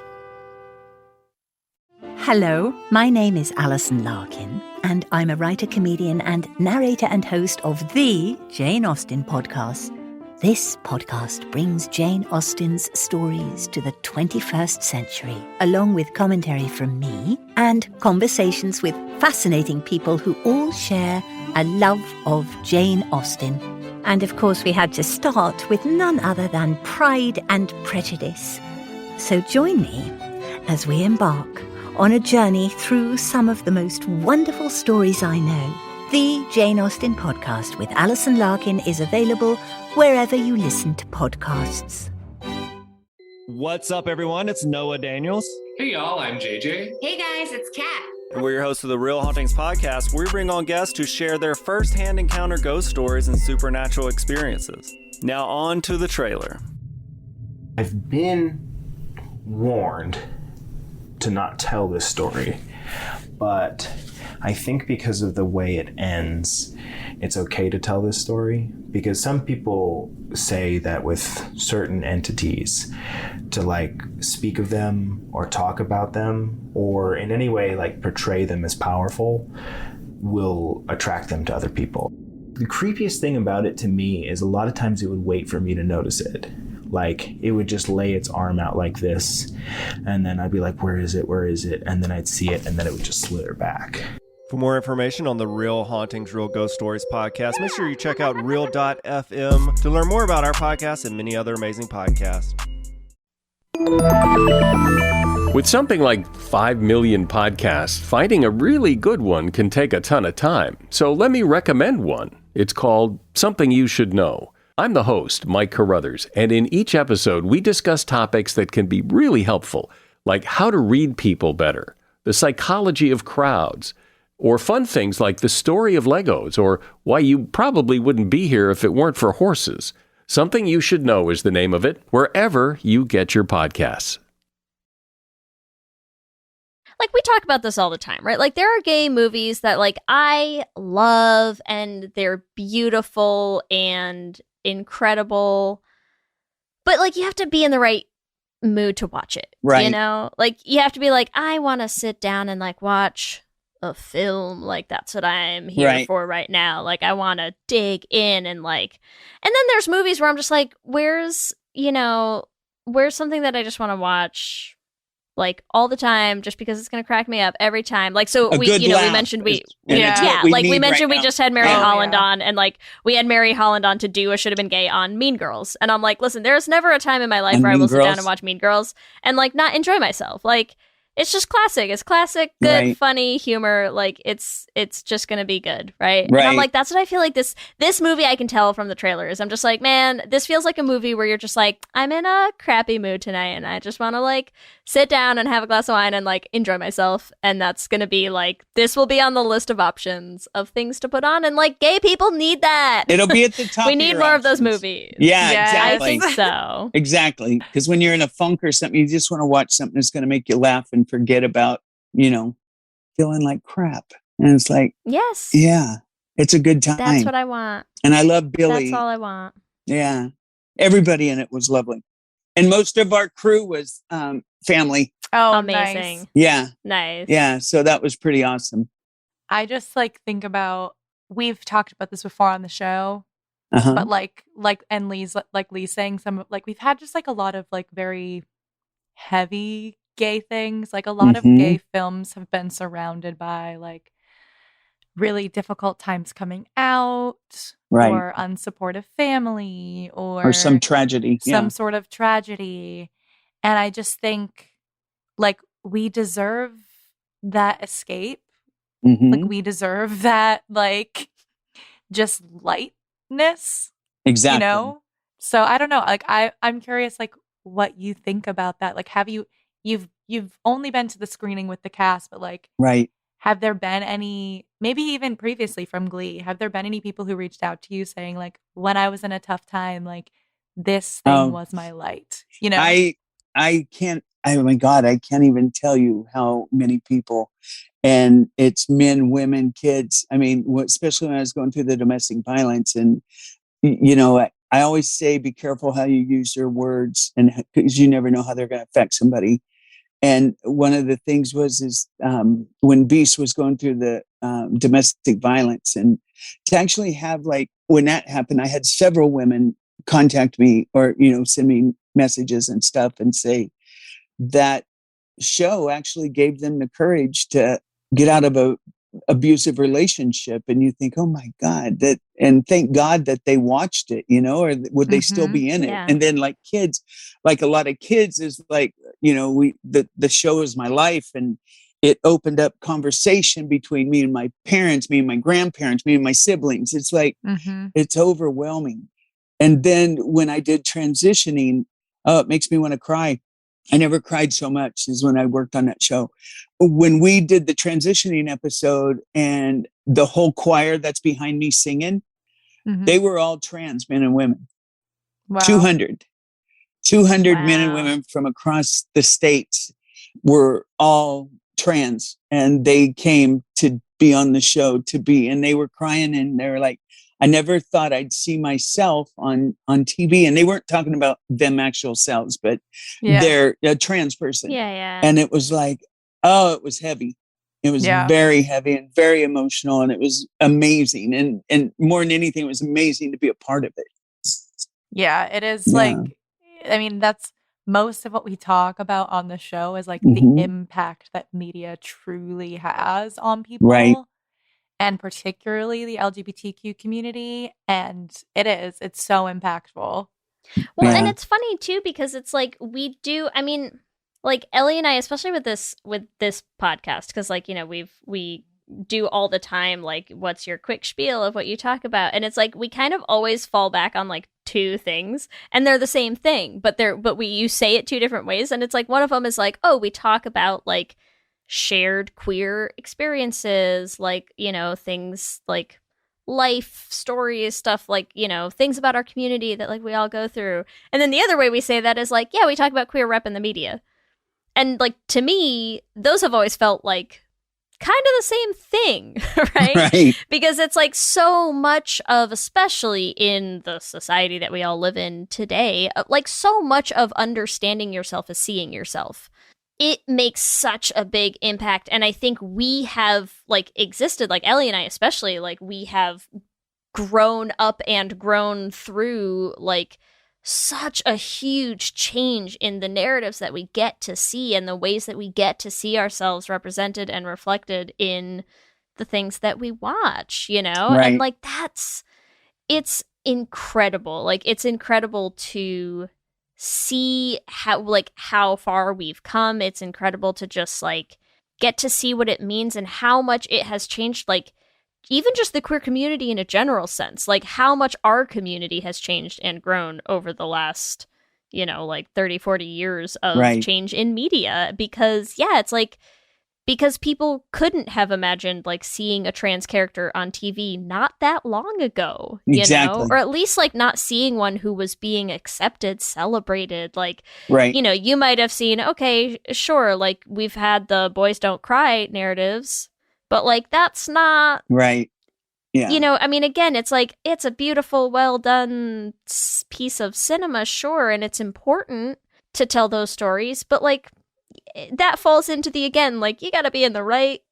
Speaker 11: Hello, my name is Alison Larkin, and I'm a writer, comedian, and narrator and host of the Jane Austen podcast. This podcast brings Jane Austen's stories to the 21st century, along with commentary from me and conversations with fascinating people who all share a love of Jane Austen. And of course, we had to start with none other than Pride and Prejudice. So join me as we embark on a journey through some of the most wonderful stories I know. The Jane Austen podcast with Alison Larkin is available wherever you listen to podcasts.
Speaker 12: What's up, everyone? It's Noah Daniels.
Speaker 13: Hey, y'all, I'm JJ.
Speaker 14: Hey, guys, it's Kat.
Speaker 12: And we're your hosts of the Real Hauntings podcast, where we bring on guests who share their first-hand encounter ghost stories and supernatural experiences. Now on to the trailer.
Speaker 15: I've been warned to not tell this story, but I think because of the way it ends, it's okay to tell this story, because some people say that with certain entities, to like speak of them or talk about them or in any way like portray them as powerful will attract them to other people. The creepiest thing about it to me is a lot of times it would wait for me to notice it. Like it would just lay its arm out like this, and then I'd be like, where is it? Where is it? And then I'd see it, and then it would just slither back.
Speaker 12: For more information on the Real Hauntings, Real Ghost Stories podcast, make sure you check out real.fm to learn more about our podcast and many other amazing podcasts.
Speaker 3: With something like 5 million podcasts, finding a really good one can take a ton of time. So let me recommend one. It's called Something You Should Know. I'm the host, Mike Carruthers, and in each episode, we discuss topics that can be really helpful, like how to read people better, the psychology of crowds, or fun things like the story of Legos, or why you probably wouldn't be here if it weren't for horses. Something You Should Know is the name of it, wherever you get your podcasts.
Speaker 7: Like, we talk about this all the time, right? Like, there are gay movies that, like, I love, and they're beautiful and incredible, but, like, you have to be in the right mood to watch it,
Speaker 9: right?
Speaker 7: You know? Like, you have to be like, I want to sit down and, like, watch a film. Like, that's what I'm here for right now. Like, I want to dig in and, like... And then there's movies where I'm just like, where's something that I just want to watch... like all the time, just because it's going to crack me up every time. Like, so we mentioned we just had Mary Holland on, and like we had Mary Holland on to do a Should Have Been Gay on Mean Girls. And I'm like, listen, there's never a time in my life where I will sit down and watch Mean Girls and like not enjoy myself. Like, it's just classic. It's classic, good, funny humor. Like, it's just gonna be good, right? And I'm like, that's what I feel like this movie, I can tell from the trailers. I'm just like, man, this feels like a movie where you're just like, I'm in a crappy mood tonight, and I just want to like sit down and have a glass of wine and like enjoy myself. And that's gonna be like, this will be on the list of options of things to put on, and like, gay people need that.
Speaker 9: It'll be at the top.
Speaker 7: We need more of those movies.
Speaker 9: Yeah, exactly.
Speaker 7: I think so.
Speaker 9: Exactly, because when you're in a funk or something, you just want to watch something that's going to make you laugh and forget about, feeling like crap. And it's like,
Speaker 7: yes,
Speaker 9: yeah, it's a good time.
Speaker 7: That's what I want.
Speaker 9: And I love Billy.
Speaker 7: That's all I want.
Speaker 9: Yeah, everybody in it was lovely, and most of our crew was family.
Speaker 8: Oh,
Speaker 7: amazing!
Speaker 8: Nice.
Speaker 9: Yeah,
Speaker 7: nice.
Speaker 9: Yeah, so that was pretty awesome.
Speaker 8: I just like think about, we've talked about this before on the show, but and Lee's saying some, like, we've had just like a lot of like very heavy gay things. Like, a lot of gay films have been surrounded by like really difficult times coming out, or unsupportive family, or
Speaker 9: some tragedy,
Speaker 8: some sort of tragedy. And I just think like we deserve that escape. Like, we deserve that, like, just lightness.
Speaker 9: Exactly.
Speaker 8: So I don't know. Like, I'm curious, like, what you think about that. Like, you've only been to the screening with the cast, but like, have there been any, maybe even previously from Glee, have there been any people who reached out to you saying like, when I was in a tough time, like, this thing was my light?
Speaker 9: I can't. Oh my God, I can't even tell you how many people, and it's men, women, kids. I mean, especially when I was going through the domestic violence, and I always say, be careful how you use your words, and because you never know how they're going to affect somebody. And one of the things is when Beast was going through the domestic violence, and to actually have, like, when that happened, I had several women contact me or send me messages and stuff and say, that show actually gave them the courage to get out of a abusive relationship. And you think, oh my God, and thank God that they watched it, or would they still be in it?
Speaker 7: Yeah.
Speaker 9: And then like kids, like a lot of kids is like, the show is my life. And it opened up conversation between me and my parents, me and my grandparents, me and my siblings. It's like, it's overwhelming. And then when I did transitioning, Oh, it makes me want to cry. I never cried so much as when I worked on that show. When we did the transitioning episode and the whole choir that's behind me singing, they were all trans men and women.
Speaker 8: Wow.
Speaker 9: 200 men and women from across the states were all trans, and they came to be on the show and they were crying, and they were like, I never thought I'd see myself on TV. And they weren't talking about them actual selves, but they're a trans person.
Speaker 7: Yeah.
Speaker 9: And it was like, oh, it was heavy. It was very heavy and very emotional, and it was amazing. And more than anything, it was amazing to be a part of it.
Speaker 8: Yeah, it is like, I mean, that's most of what we talk about on the show is like the impact that media truly has on people.
Speaker 9: Right.
Speaker 8: And particularly the LGBTQ community. And it's so impactable.
Speaker 7: Well, and it's funny too, because it's like we do, I mean, like Ellie and I, especially with this podcast, because like, you know, we do all the time, like, what's your quick spiel of what you talk about? And it's like we kind of always fall back on like two things, and they're the same thing, but you say it two different ways. And it's like one of them is like, oh, we talk about like shared queer experiences, like, you know, things like life stories, stuff like, you know, things about our community that like we all go through. And then the other way we say that is like, yeah, we talk about queer rep in the media. And like, to me, those have always felt like kind of the same thing, right? Because it's like so much of, especially in the society that we all live in today, like so much of understanding yourself is seeing yourself. It makes such a big impact. And I think we have like existed, like Ellie and I especially, like we have grown up and grown through like such a huge change in the narratives that we get to see and the ways that we get to see ourselves represented and reflected in the things that we watch, you know? And like it's incredible. Like it's incredible to see how far we've come. It's incredible to just like get to see what it means and how much it has changed, like even just the queer community in a general sense, like how much our community has changed and grown over the last, you know, like 30-40 years of change in media. Because it's like, because people couldn't have imagined like seeing a trans character on TV not that long ago, you know, or at least like not seeing one who was being accepted, celebrated, like, you know, you might have seen, okay, sure, like we've had the boys don't cry narratives, but like that's not you know, I mean, again, it's like it's a beautiful, well done piece of cinema, sure, and it's important to tell those stories, but like that falls into the, again, like you got to be in the right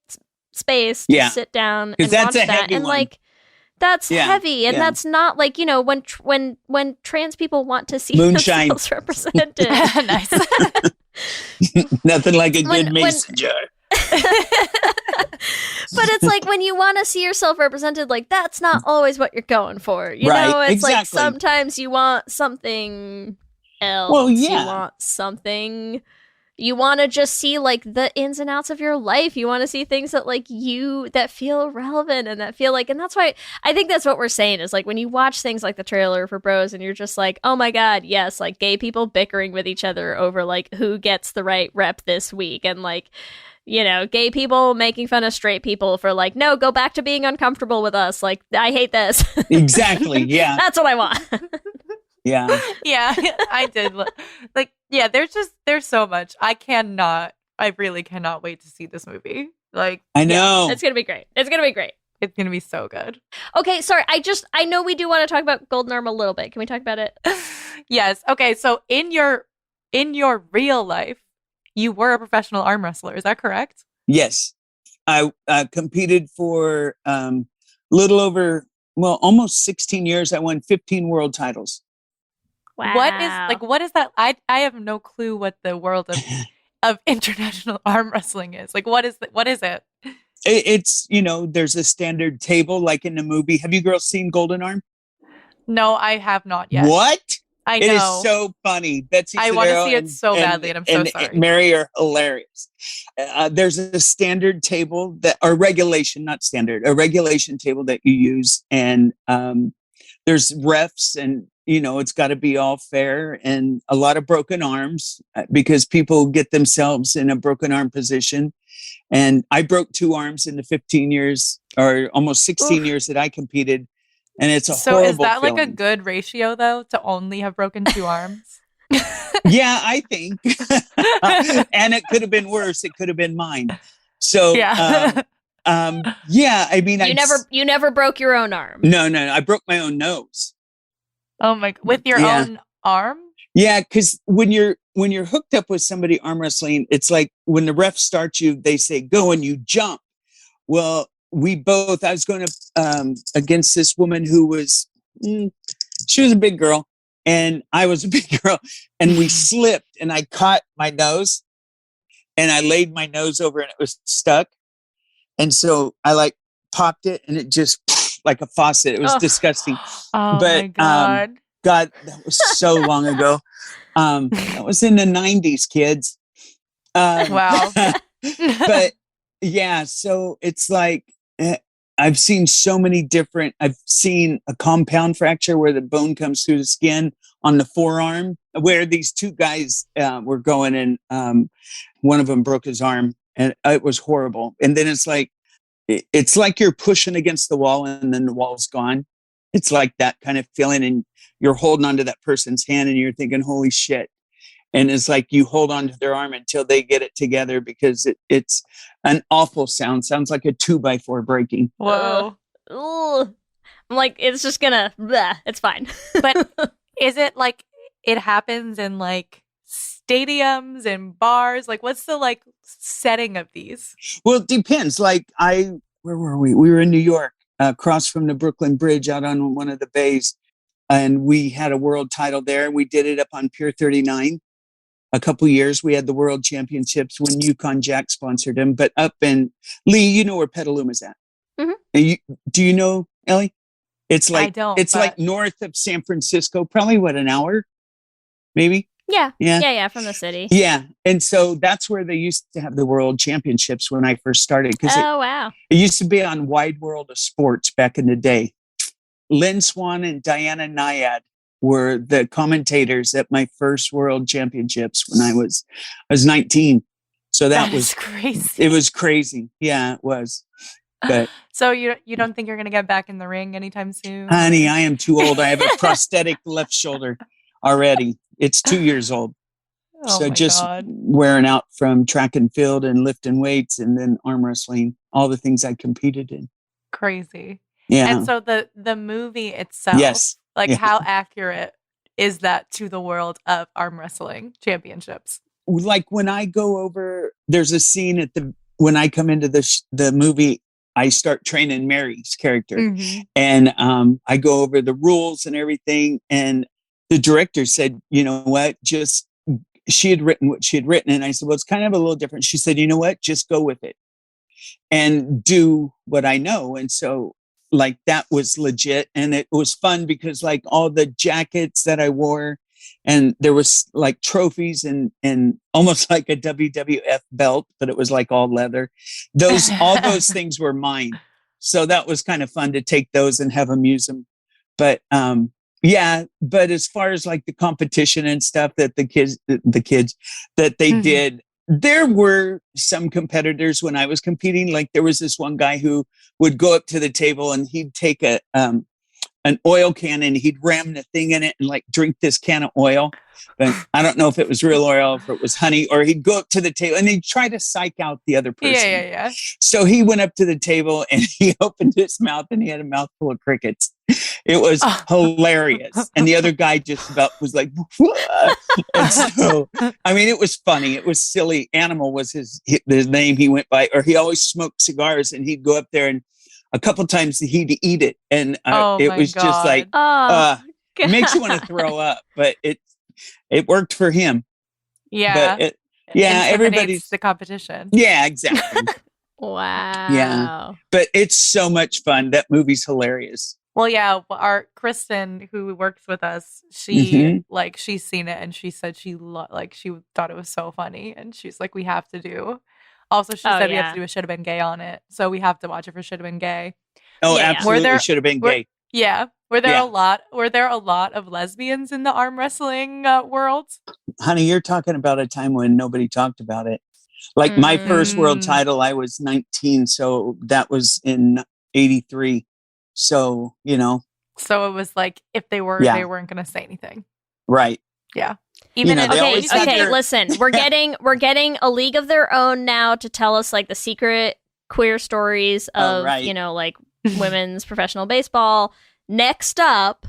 Speaker 7: space to sit down and watch that, and like that's heavy, and that's not like, you know, when trans people want to see themselves represented.
Speaker 8: Nice.
Speaker 9: Nothing like a good mason jar.
Speaker 7: But it's like when you want to see yourself represented, like that's not always what you're going for, you know? It's like sometimes you want something else. Well, you want to just see like the ins and outs of your life. You want to see things that like that feel relevant and that feel like, and that's why I think that's what we're saying is like when you watch things like the trailer for Bros and you're just like, oh my God, yes, like gay people bickering with each other over like who gets the right rep this week, and like, you know, gay people making fun of straight people for like, no, go back to being uncomfortable with us. Like, I hate this.
Speaker 9: Exactly. Yeah.
Speaker 7: That's what I want.
Speaker 8: Yeah, I did. Like, yeah, there's so much. I really cannot wait to see this movie. Like,
Speaker 9: I know.
Speaker 7: It's going to be great. It's going
Speaker 8: to be so good.
Speaker 7: Okay, sorry. I know we do want to talk about Golden Arm a little bit. Can we talk about it?
Speaker 8: Yes. Okay, so in your real life, you were a professional arm wrestler. Is that correct?
Speaker 9: Yes. I competed for almost 16 years. I won 15 world titles.
Speaker 7: Wow.
Speaker 8: What is that? I have no clue what the world of international arm wrestling is. Like, what is it?
Speaker 9: It's, you know, there's a standard table like in the movie. Have you girls seen Golden Arm?
Speaker 8: No, I have not yet.
Speaker 9: What?
Speaker 8: I know.
Speaker 9: It is so funny. Betsy
Speaker 8: I want to see it so badly, and I'm so sorry.
Speaker 9: Mary are hilarious. There's a standard table or regulation, not standard, a regulation table that you use, and there's refs, and it's got to be all fair, and a lot of broken arms because people get themselves in a broken arm position. And I broke 2 arms in the 15 years or almost 16 years that I competed. And it's a horrible
Speaker 8: is that
Speaker 9: feeling.
Speaker 8: like a good ratio though, to only have broken 2 arms?
Speaker 9: Yeah, I think. And it could have been worse. It could have been mine. So,
Speaker 8: yeah.
Speaker 9: Yeah, I mean,
Speaker 7: you never broke your own arm.
Speaker 9: No, I broke my own nose.
Speaker 8: Oh my, with your own arm?
Speaker 9: Yeah, because when you're hooked up with somebody arm wrestling, it's like when the ref starts you, they say go and you jump. Well, I was going to against this woman who was, she was a big girl and I was a big girl, and we slipped and I caught my nose and I laid my nose over and it was stuck. And so I like popped it and it just like a faucet. It was disgusting.
Speaker 8: Oh
Speaker 9: but,
Speaker 8: my God.
Speaker 9: God, that was so long ago. That was in the 90s, kids.
Speaker 8: Wow.
Speaker 9: But yeah, so it's like, I've seen so many different, I've seen a compound fracture where the bone comes through the skin on the forearm, where these 2 guys were going, and one of them broke his arm, and it was horrible. And then it's like you're pushing against the wall and then the wall's gone. It's like that kind of feeling, and you're holding onto that person's hand and you're thinking, holy shit. And it's like you hold on to their arm until they get it together, because it's an awful sound. Sounds like a 2x4 breaking.
Speaker 8: Whoa.
Speaker 7: I'm like, it's just gonna, bleh, it's fine.
Speaker 8: But is it like it happens in like stadiums and bars? Like, what's the like setting of these?
Speaker 9: Well, it depends. Like where were we? We were in New York, across from the Brooklyn Bridge out on one of the bays. And we had a world title there. We did it up on Pier 39. A couple years, we had the world championships when Yukon Jack sponsored them. But up in Lee, you know where Petaluma's at.
Speaker 7: Mm-hmm.
Speaker 9: Do you know, Ellie? It's like,
Speaker 8: I don't,
Speaker 9: it's like north of San Francisco, probably an hour, maybe?
Speaker 7: Yeah, from the city.
Speaker 9: Yeah. And so that's where they used to have the world championships when I first started.
Speaker 7: Wow.
Speaker 9: It used to be on Wide World of Sports back in the day. Lynn Swan and Diana Nyad were the commentators at my first world championships when I was 19. So that was
Speaker 8: crazy.
Speaker 9: It was crazy. Yeah, it was. But
Speaker 8: so you don't think you're going to get back in the ring anytime soon?
Speaker 9: Honey, I am too old. I have a prosthetic left shoulder already. It's 2 years old. So just wearing out from track and field and lifting weights and then arm wrestling, all the things I competed in.
Speaker 8: Crazy.
Speaker 9: Yeah.
Speaker 8: And so the movie itself,
Speaker 9: yes.
Speaker 8: Like how accurate is that to the world of arm wrestling championships?
Speaker 9: Like when I go over, there's a scene when I come into the movie, I start training Mary's character, and I go over the rules and everything. And the director said, you know what, she had written what she had written. And I said, well, it's kind of a little different. She said, you know what, just go with it and do what I know. And so like that was legit. And it was fun because like all the jackets that I wore, and there was like trophies and almost like a WWF belt, but it was like all leather. All those things were mine. So that was kind of fun to take those and have them use them. But yeah, but as far as like the competition and stuff that the kids that they did, there were some competitors when I was competing. Like there was this one guy who would go up to the table and he'd take an oil can and he'd ram the thing in it and like drink this can of oil. But I don't know if it was real oil, if it was honey, or he'd go up to the table and he'd try to psych out the other person.
Speaker 8: Yeah.
Speaker 9: So he went up to the table and he opened his mouth and he had a mouthful of crickets. It was hilarious. And the other guy just about was like, what? And so, I mean, it was funny. It was silly. Animal was his name he went by, or he always smoked cigars and he'd go up there and a couple times he'd eat it. And it was just like, it makes you want to throw up, but it worked for him.
Speaker 8: Yeah.
Speaker 9: But everybody's
Speaker 8: the competition.
Speaker 9: Yeah, exactly.
Speaker 7: Wow.
Speaker 9: Yeah. But it's so much fun. That movie's hilarious.
Speaker 8: Well, yeah, our Kristen, who works with us, she she's seen it and she said she thought it was so funny, and she's like, we have to do. Also, she said we have to do a Should Have Been Gay on it, so we have to watch it for Should Have Been Gay.
Speaker 9: Oh, absolutely, Should Have Been Gay.
Speaker 8: Yeah. Were there
Speaker 9: Yeah.
Speaker 8: a lot of lesbians in the arm wrestling world?
Speaker 9: Honey, you're talking about a time when nobody talked about it. Like my first world title, I was 19. So that was in 83. So,
Speaker 8: So it was like, if they were,
Speaker 9: Yeah.
Speaker 8: they weren't going to say anything.
Speaker 9: right.
Speaker 8: Yeah. Even
Speaker 9: they always have
Speaker 7: Okay,
Speaker 9: their-
Speaker 7: listen. We're getting a league of their own now to tell us like the secret queer stories of,
Speaker 9: right.
Speaker 7: like women's professional baseball. Next up,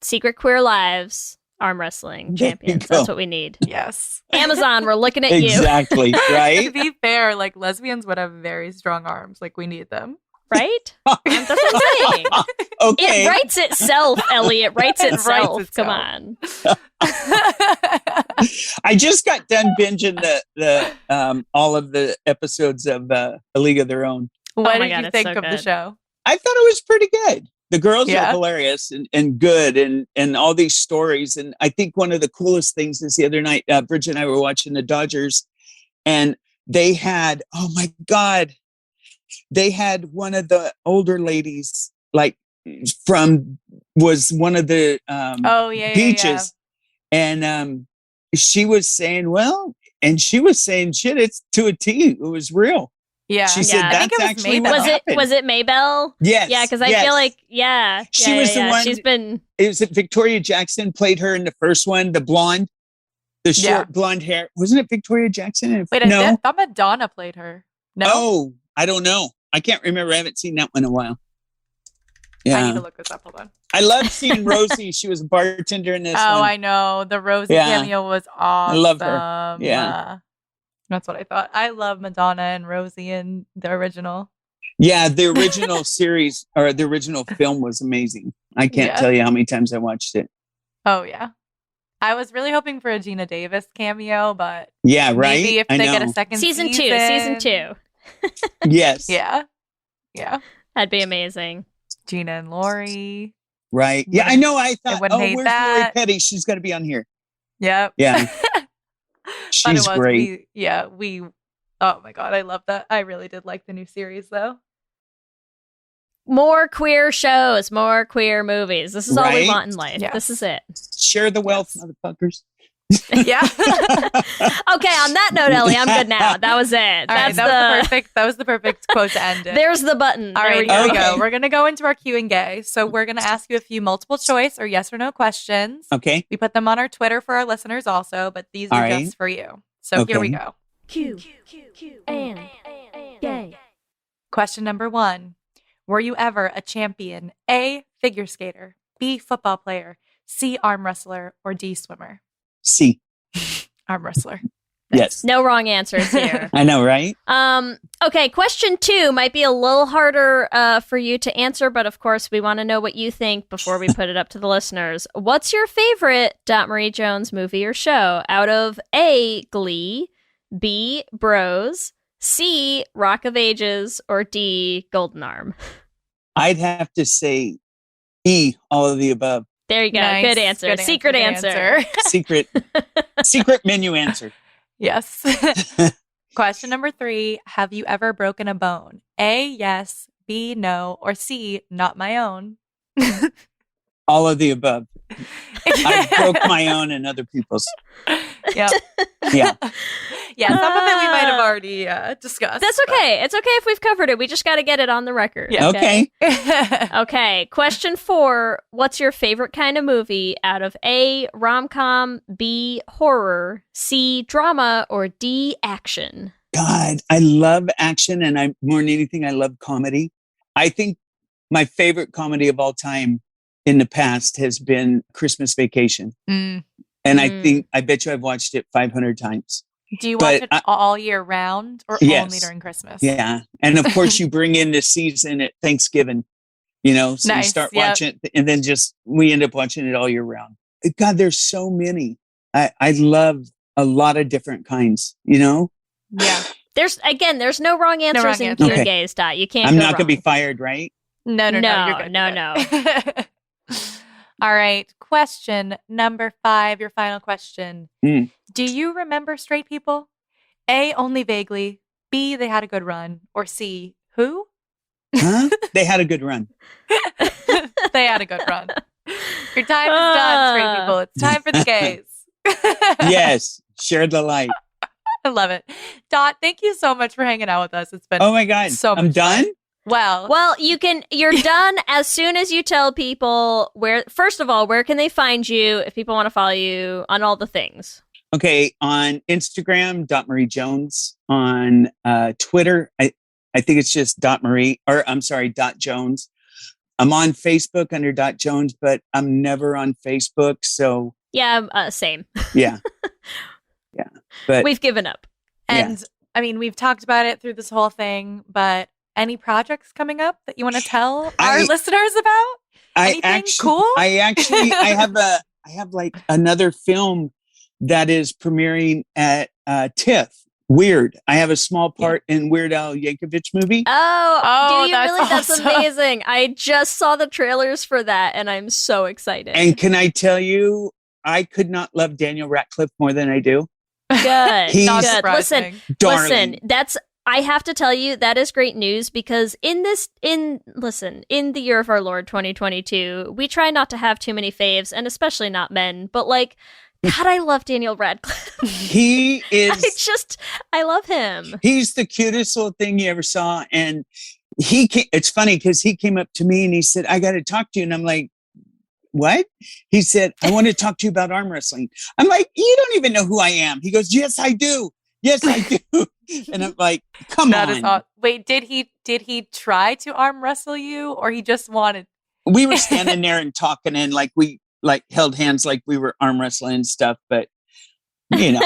Speaker 7: Secret Queer Lives arm wrestling
Speaker 9: There you
Speaker 7: champions.
Speaker 9: go.
Speaker 7: That's what we need.
Speaker 8: Yes.
Speaker 7: Amazon, we're looking at you.
Speaker 9: Exactly.
Speaker 8: To
Speaker 9: Right.
Speaker 8: be fair, like lesbians would have very strong arms. Like we need them.
Speaker 7: Right? That's what I'm saying.
Speaker 9: Okay.
Speaker 7: It writes itself, Ellie. It writes
Speaker 8: It writes
Speaker 7: itself.
Speaker 8: itself.
Speaker 7: Come on.
Speaker 9: I just got done binging the all of the episodes of A League of Their Own.
Speaker 8: What
Speaker 7: my
Speaker 8: did
Speaker 7: God,
Speaker 8: you
Speaker 7: it's
Speaker 8: think
Speaker 7: so
Speaker 8: of the
Speaker 7: good.
Speaker 8: show?
Speaker 9: I thought it was pretty good. The girls
Speaker 8: Yeah.
Speaker 9: are hilarious and good and all these stories. And I think one of the coolest things is the other night, Bridget and I were watching the Dodgers and they had, oh my God, they had one of the older ladies was one of the beaches. And she was saying, shit, it's to a T. It was real.
Speaker 8: Yeah.
Speaker 9: She said
Speaker 7: Yeah. I
Speaker 8: think
Speaker 9: that's
Speaker 8: it was
Speaker 9: actually
Speaker 8: Maybell.
Speaker 9: what happened.
Speaker 7: Was it Maybell?
Speaker 9: Yes.
Speaker 7: Yeah, because I
Speaker 9: yes.
Speaker 7: feel like
Speaker 9: She was the one-
Speaker 7: She's been
Speaker 9: Is it Victoria Jackson played her in the first one, the blonde, the short blonde hair? Wasn't it Victoria Jackson?
Speaker 8: Wait,
Speaker 9: no.
Speaker 8: I thought Madonna played her. No.
Speaker 9: Oh, I don't know. I can't remember. I haven't seen that one in a while. Yeah.
Speaker 8: I need to look this up. Hold on.
Speaker 9: I love seeing Rosie. She was a bartender in this
Speaker 8: Oh,
Speaker 9: one.
Speaker 8: I know. The Rosie
Speaker 9: Yeah.
Speaker 8: cameo was awesome.
Speaker 9: I love her. Yeah.
Speaker 8: That's what I thought. I love Madonna and Rosie in the original.
Speaker 9: Yeah, the original series or the original film was amazing. I can't
Speaker 8: Yeah.
Speaker 9: tell you how many times I watched it.
Speaker 8: Oh, yeah. I was really hoping for a Gina Davis cameo, but
Speaker 9: Yeah, right?
Speaker 8: maybe if
Speaker 9: I
Speaker 8: they get a
Speaker 9: know.
Speaker 8: second
Speaker 7: season
Speaker 8: season.
Speaker 7: two.
Speaker 9: Yes.
Speaker 8: Yeah. Yeah.
Speaker 7: That'd be amazing.
Speaker 8: Gina and Lori.
Speaker 9: Right. Yeah, I know. I thought,
Speaker 8: wouldn't
Speaker 9: oh,
Speaker 8: hate
Speaker 9: where's
Speaker 8: that.
Speaker 9: Lori Petty? She's got to be on here.
Speaker 8: Yep.
Speaker 9: Yeah.
Speaker 8: But it
Speaker 9: She's
Speaker 8: was,
Speaker 9: great.
Speaker 8: oh my God, I love that. I really did like the new series though.
Speaker 7: More queer shows, more queer movies. This is all we
Speaker 9: Right?
Speaker 7: want in life.
Speaker 8: Yes.
Speaker 7: This is it.
Speaker 9: Share the wealth, motherfuckers.
Speaker 8: Yeah.
Speaker 7: Okay, on that note, Ellie, I'm good now. That was it.
Speaker 8: All right, that was the perfect quote to end it.
Speaker 7: There's the button.
Speaker 8: All
Speaker 7: There
Speaker 8: right,
Speaker 7: we
Speaker 8: here we
Speaker 7: go.
Speaker 8: go. We're gonna go into our Q and A. So we're gonna ask you a few multiple choice or yes or no questions.
Speaker 9: Okay.
Speaker 8: We put them on our Twitter for our listeners also, but these are
Speaker 9: All right.
Speaker 8: just for you. So here we
Speaker 9: Okay.
Speaker 8: go.
Speaker 6: Q and gay.
Speaker 8: Question number 1. Were you ever a champion? A, figure skater, B, football player, C, arm wrestler, or D, swimmer?
Speaker 9: C.
Speaker 8: Arm wrestler.
Speaker 9: Yes.
Speaker 7: No wrong answers here.
Speaker 9: I know, right?
Speaker 7: Okay, question 2 might be a little harder for you to answer, but of course we want to know what you think before we put it up to the listeners. What's your favorite Marie Jones movie or show out of A, Glee, B, Bros, C, Rock of Ages, or D, Golden Arm?
Speaker 9: I'd have to say E, all of the above.
Speaker 7: There you go.
Speaker 8: Nice.
Speaker 7: Good answer.
Speaker 8: Good
Speaker 7: Secret
Speaker 8: good
Speaker 7: answer.
Speaker 9: Secret menu answer.
Speaker 8: Yes. Question number 3. Have you ever broken a bone? A, yes, B, no, or C, not my own?
Speaker 9: All of the above. I broke my own and other people's.
Speaker 8: Yep.
Speaker 9: Yeah.
Speaker 8: Yeah, some of it we might have already discussed.
Speaker 7: That's okay. It's okay if we've covered it. We just got to get it on the record.
Speaker 8: Yeah.
Speaker 9: Okay.
Speaker 7: Okay. Question 4. What's your favorite kind of movie out of A, rom-com, B, horror, C, drama, or D, action?
Speaker 9: God, I love action and more than anything, I love comedy. I think my favorite comedy of all time in the past has been Christmas Vacation.
Speaker 8: Mm.
Speaker 9: And I bet you I've watched it 500 times.
Speaker 8: Do you watch it all year round or
Speaker 9: Yes.
Speaker 8: only during Christmas?
Speaker 9: Yeah. And of course you bring in the season at Thanksgiving, so you
Speaker 8: Nice,
Speaker 9: start
Speaker 8: yep.
Speaker 9: watching it and then we end up watching it all year round. God, there's so many. I love a lot of different kinds,
Speaker 8: Yeah.
Speaker 7: There's no wrong answers
Speaker 8: wrong
Speaker 7: in
Speaker 8: answer.
Speaker 7: Q&A,
Speaker 9: Okay.
Speaker 7: Dot. You can't
Speaker 9: I'm
Speaker 7: go
Speaker 9: not going to be
Speaker 7: wrong.
Speaker 9: fired, right?
Speaker 8: No. You're good.
Speaker 7: No.
Speaker 8: All right. Question number 5, your final question.
Speaker 9: Mm.
Speaker 8: Do you remember straight people? A, only vaguely. B, they had a good run. Or C, who?
Speaker 9: Huh? They had a good run.
Speaker 8: They had a good run. Your time is done, straight people. It's time for the gays.
Speaker 9: Yes. Share the light.
Speaker 8: I love it. Dot, thank you so much for hanging out with us. It's been
Speaker 9: Oh my God.
Speaker 8: so much
Speaker 9: I'm done?
Speaker 8: fun. Well,
Speaker 7: you're done as soon as you tell people first of all, where can they find you if people want to follow you on all the things?
Speaker 9: Okay. On Instagram, Marie Jones. On Twitter, I think it's just Jones. I'm on Facebook under Jones, but I'm never on Facebook. So
Speaker 7: yeah, same.
Speaker 9: Yeah. Yeah. But
Speaker 7: we've given up.
Speaker 8: And I mean, we've talked about it through this whole thing, but any projects coming up that you want to tell our listeners about? Anything cool?
Speaker 9: I have like another film that is premiering at TIFF. Weird. I have a small part in Weird Al Yankovic movie.
Speaker 7: Oh, do you
Speaker 8: that's
Speaker 7: really? That's
Speaker 8: awesome.
Speaker 7: amazing. I just saw the trailers for that and I'm so excited.
Speaker 9: And can I tell you, I could not love Daniel Radcliffe more than I do.
Speaker 7: Good.
Speaker 9: He's
Speaker 7: good. Listen,
Speaker 9: darling.
Speaker 7: I have to tell you, that is great news because in the year of our Lord 2022, we try not to have too many faves and especially not men, but like, God, I love Daniel Radcliffe.
Speaker 9: He is.
Speaker 7: I love him.
Speaker 9: He's the cutest little thing you ever saw. And it's funny because he came up to me and he said, I got to talk to you. And I'm like, what? He said, I want to talk to you about arm wrestling. I'm like, you don't even know who I am. He goes, yes, I do. Yes, I do. And I'm like, come on.
Speaker 8: Wait, did he try to arm wrestle you or he just wanted?
Speaker 9: We were standing there and talking and like we held hands like we were arm wrestling and stuff, but you know.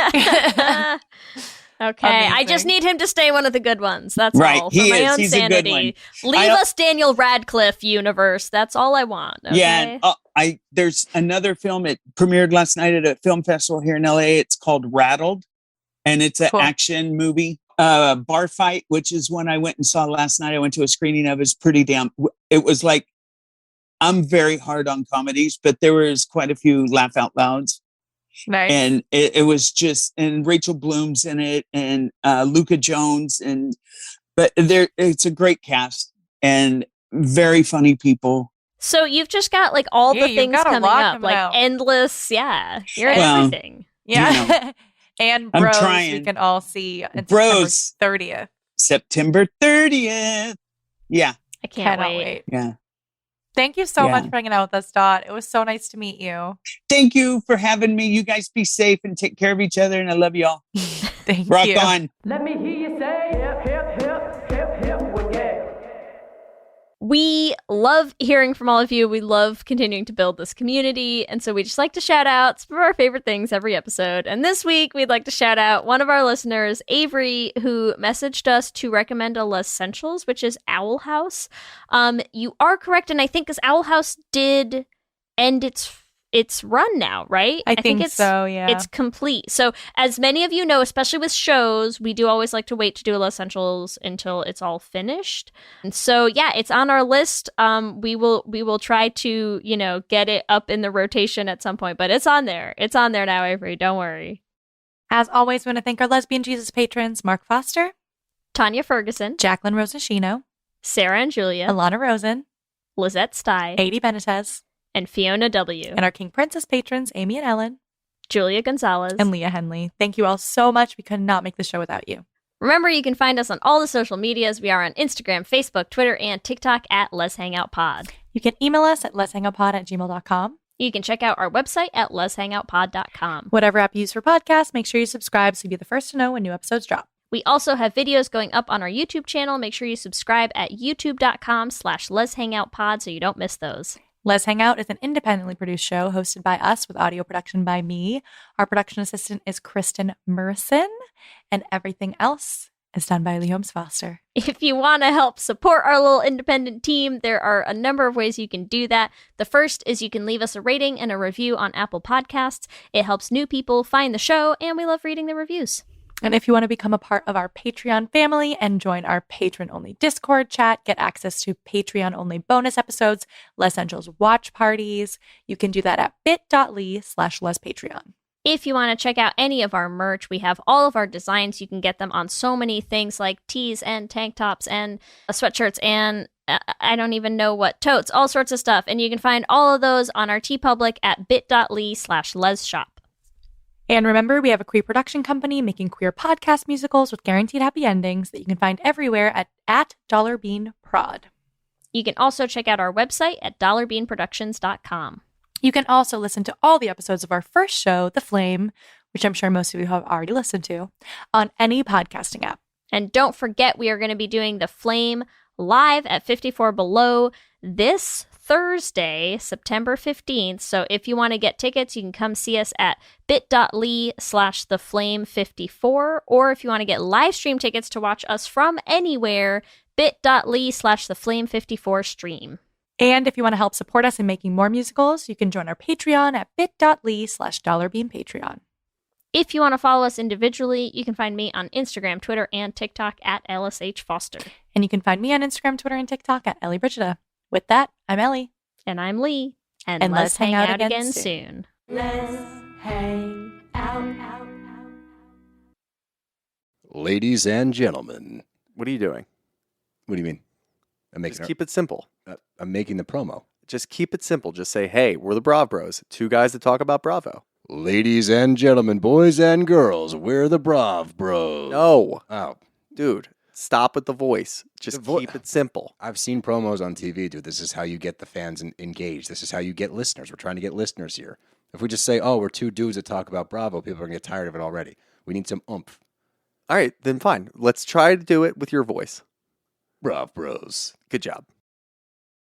Speaker 7: Okay, amazing. I just need him to stay one of the good ones. That's
Speaker 9: right.
Speaker 7: all. For my own sanity. Leave us Daniel Radcliffe universe. That's all I want. Okay?
Speaker 9: Yeah. There's another film. It premiered last night at a film festival here in LA. It's called Rattled. And it's an action movie. Bar Fight, which is one I went and saw last night. I went to a screening of. Is pretty damn. It was like, I'm very hard on comedies, but there was quite a few laugh out louds.
Speaker 8: Nice.
Speaker 9: And it was just, and Rachel Bloom's in it, and Luca Jones, but it's a great cast and very funny people.
Speaker 7: So you've just got like all the things coming up, like
Speaker 8: out.
Speaker 7: Endless. Yeah, you're in everything.
Speaker 8: Yeah.
Speaker 9: You know.
Speaker 8: And Bros, we can all see on
Speaker 9: Bros,
Speaker 8: September 30th.
Speaker 9: September 30th. Yeah.
Speaker 7: I cannot wait.
Speaker 9: Yeah.
Speaker 8: Thank you so much for hanging out with us, Dot. It was so nice to meet you.
Speaker 9: Thank you for having me. You guys be safe and take care of each other. And I love y'all.
Speaker 8: Thank
Speaker 9: Rock
Speaker 8: you.
Speaker 9: on.
Speaker 13: Let me hear you say, hip, hip, hip, hip, hip, we're gay.
Speaker 7: We love hearing from all of you. We love continuing to build this community. And so we just like to shout out some of our favorite things every episode. And this week, we'd like to shout out one of our listeners, Avery, who messaged us to recommend a L'Essentials, which is Owl House. You are correct. And I think because Owl House did end its run now, right?
Speaker 8: I think it's so, yeah.
Speaker 7: It's complete. So as many of you know, especially with shows, we do always like to wait to do L'Essentials until it's all finished. And so yeah, it's on our list. We will try to, get it up in the rotation at some point, but it's on there. It's on there now, Avery. Don't worry.
Speaker 8: As always, we want to thank our Lesbian Jesus patrons, Mark Foster,
Speaker 7: Tanya Ferguson,
Speaker 8: Jacqueline Rosashino,
Speaker 7: Sarah and Julia,
Speaker 8: Alana Rosen,
Speaker 7: Lizette Stye,
Speaker 8: Adi Benitez,
Speaker 7: and Fiona W.
Speaker 8: And our King Princess patrons, Amy and Ellen,
Speaker 7: Julia Gonzalez,
Speaker 8: and Leah Henley. Thank you all so much. We could not make the show without you.
Speaker 7: Remember, you can find us on all the social medias. We are on Instagram, Facebook, Twitter, and TikTok at Let's Hang Out Pod.
Speaker 8: You can email us at letshangoutpod@gmail.com.
Speaker 7: You can check out our website at letshangoutpod.com.
Speaker 8: Whatever app you use for podcasts, make sure you subscribe so you'll be the first to know when new episodes drop.
Speaker 7: We also have videos going up on our YouTube channel. Make sure you subscribe at youtube.com/letshangoutpod so you don't miss those.
Speaker 8: Let's Hang Out is an independently produced show hosted by us with audio production by me. Our production assistant is Kristen Merson, and everything else is done by Lee Holmes Foster.
Speaker 7: If you want to help support our little independent team, there are a number of ways you can do that. The first is you can leave us a rating and a review on Apple Podcasts. It helps new people find the show, and we love reading the reviews.
Speaker 8: And if you want to become a part of our Patreon family and join our patron-only Discord chat, get access to Patreon-only bonus episodes, L'Essentials watch parties, you can do that at bit.ly/lespatreon.
Speaker 7: If you want to check out any of our merch, we have all of our designs. You can get them on so many things like tees and tank tops and sweatshirts and I don't even know what, totes, all sorts of stuff. And you can find all of those on our TeePublic at bit.ly/lesshop.
Speaker 8: And remember, we have a queer production company making queer podcast musicals with guaranteed happy endings that you can find everywhere at $Bean_Prod.
Speaker 7: You can also check out our website at dollarbeanproductions.com.
Speaker 8: You can also listen to all the episodes of our first show, The Flame, which I'm sure most of you have already listened to, on any podcasting app.
Speaker 7: And don't forget, we are going to be doing The Flame live at 54 Below this Thursday, September 15th. So if you want to get tickets, you can come see us at bit.ly/theflame54. Or if you want to get live stream tickets to watch us from anywhere, bit.ly/theflame54 stream.
Speaker 8: And if you want to help support us in making more musicals, you can join our Patreon at bit.ly/$Patreon.
Speaker 7: If you want to follow us individually, you can find me on Instagram, Twitter, and TikTok at LSH Foster.
Speaker 8: And you can find me on Instagram, Twitter, and TikTok at Ellie Brigida. With that, I'm Ellie.
Speaker 7: And I'm Lee. And let's hang out again soon.
Speaker 6: Let's hang out.
Speaker 14: Ladies and gentlemen.
Speaker 16: What are you doing?
Speaker 14: What do you mean?
Speaker 16: Just keep it simple.
Speaker 14: I'm making the promo.
Speaker 16: Just keep it simple. Just say, hey, we're the Brav Bros. Two guys that talk about Bravo.
Speaker 14: Ladies and gentlemen, boys and girls, we're the Brav Bros.
Speaker 16: No.
Speaker 14: Oh.
Speaker 16: Dude, stop with the voice. Just keep it simple.
Speaker 14: I've seen promos on TV, dude. This is how you get the fans engaged. This is how you get listeners. We're trying to get listeners here. If we just say, oh, we're two dudes that talk about Bravo, people are going to get tired of it already. We need some oomph.
Speaker 16: All right, then fine. Let's try to do it with your voice.
Speaker 14: Brav Bros.
Speaker 16: Good job.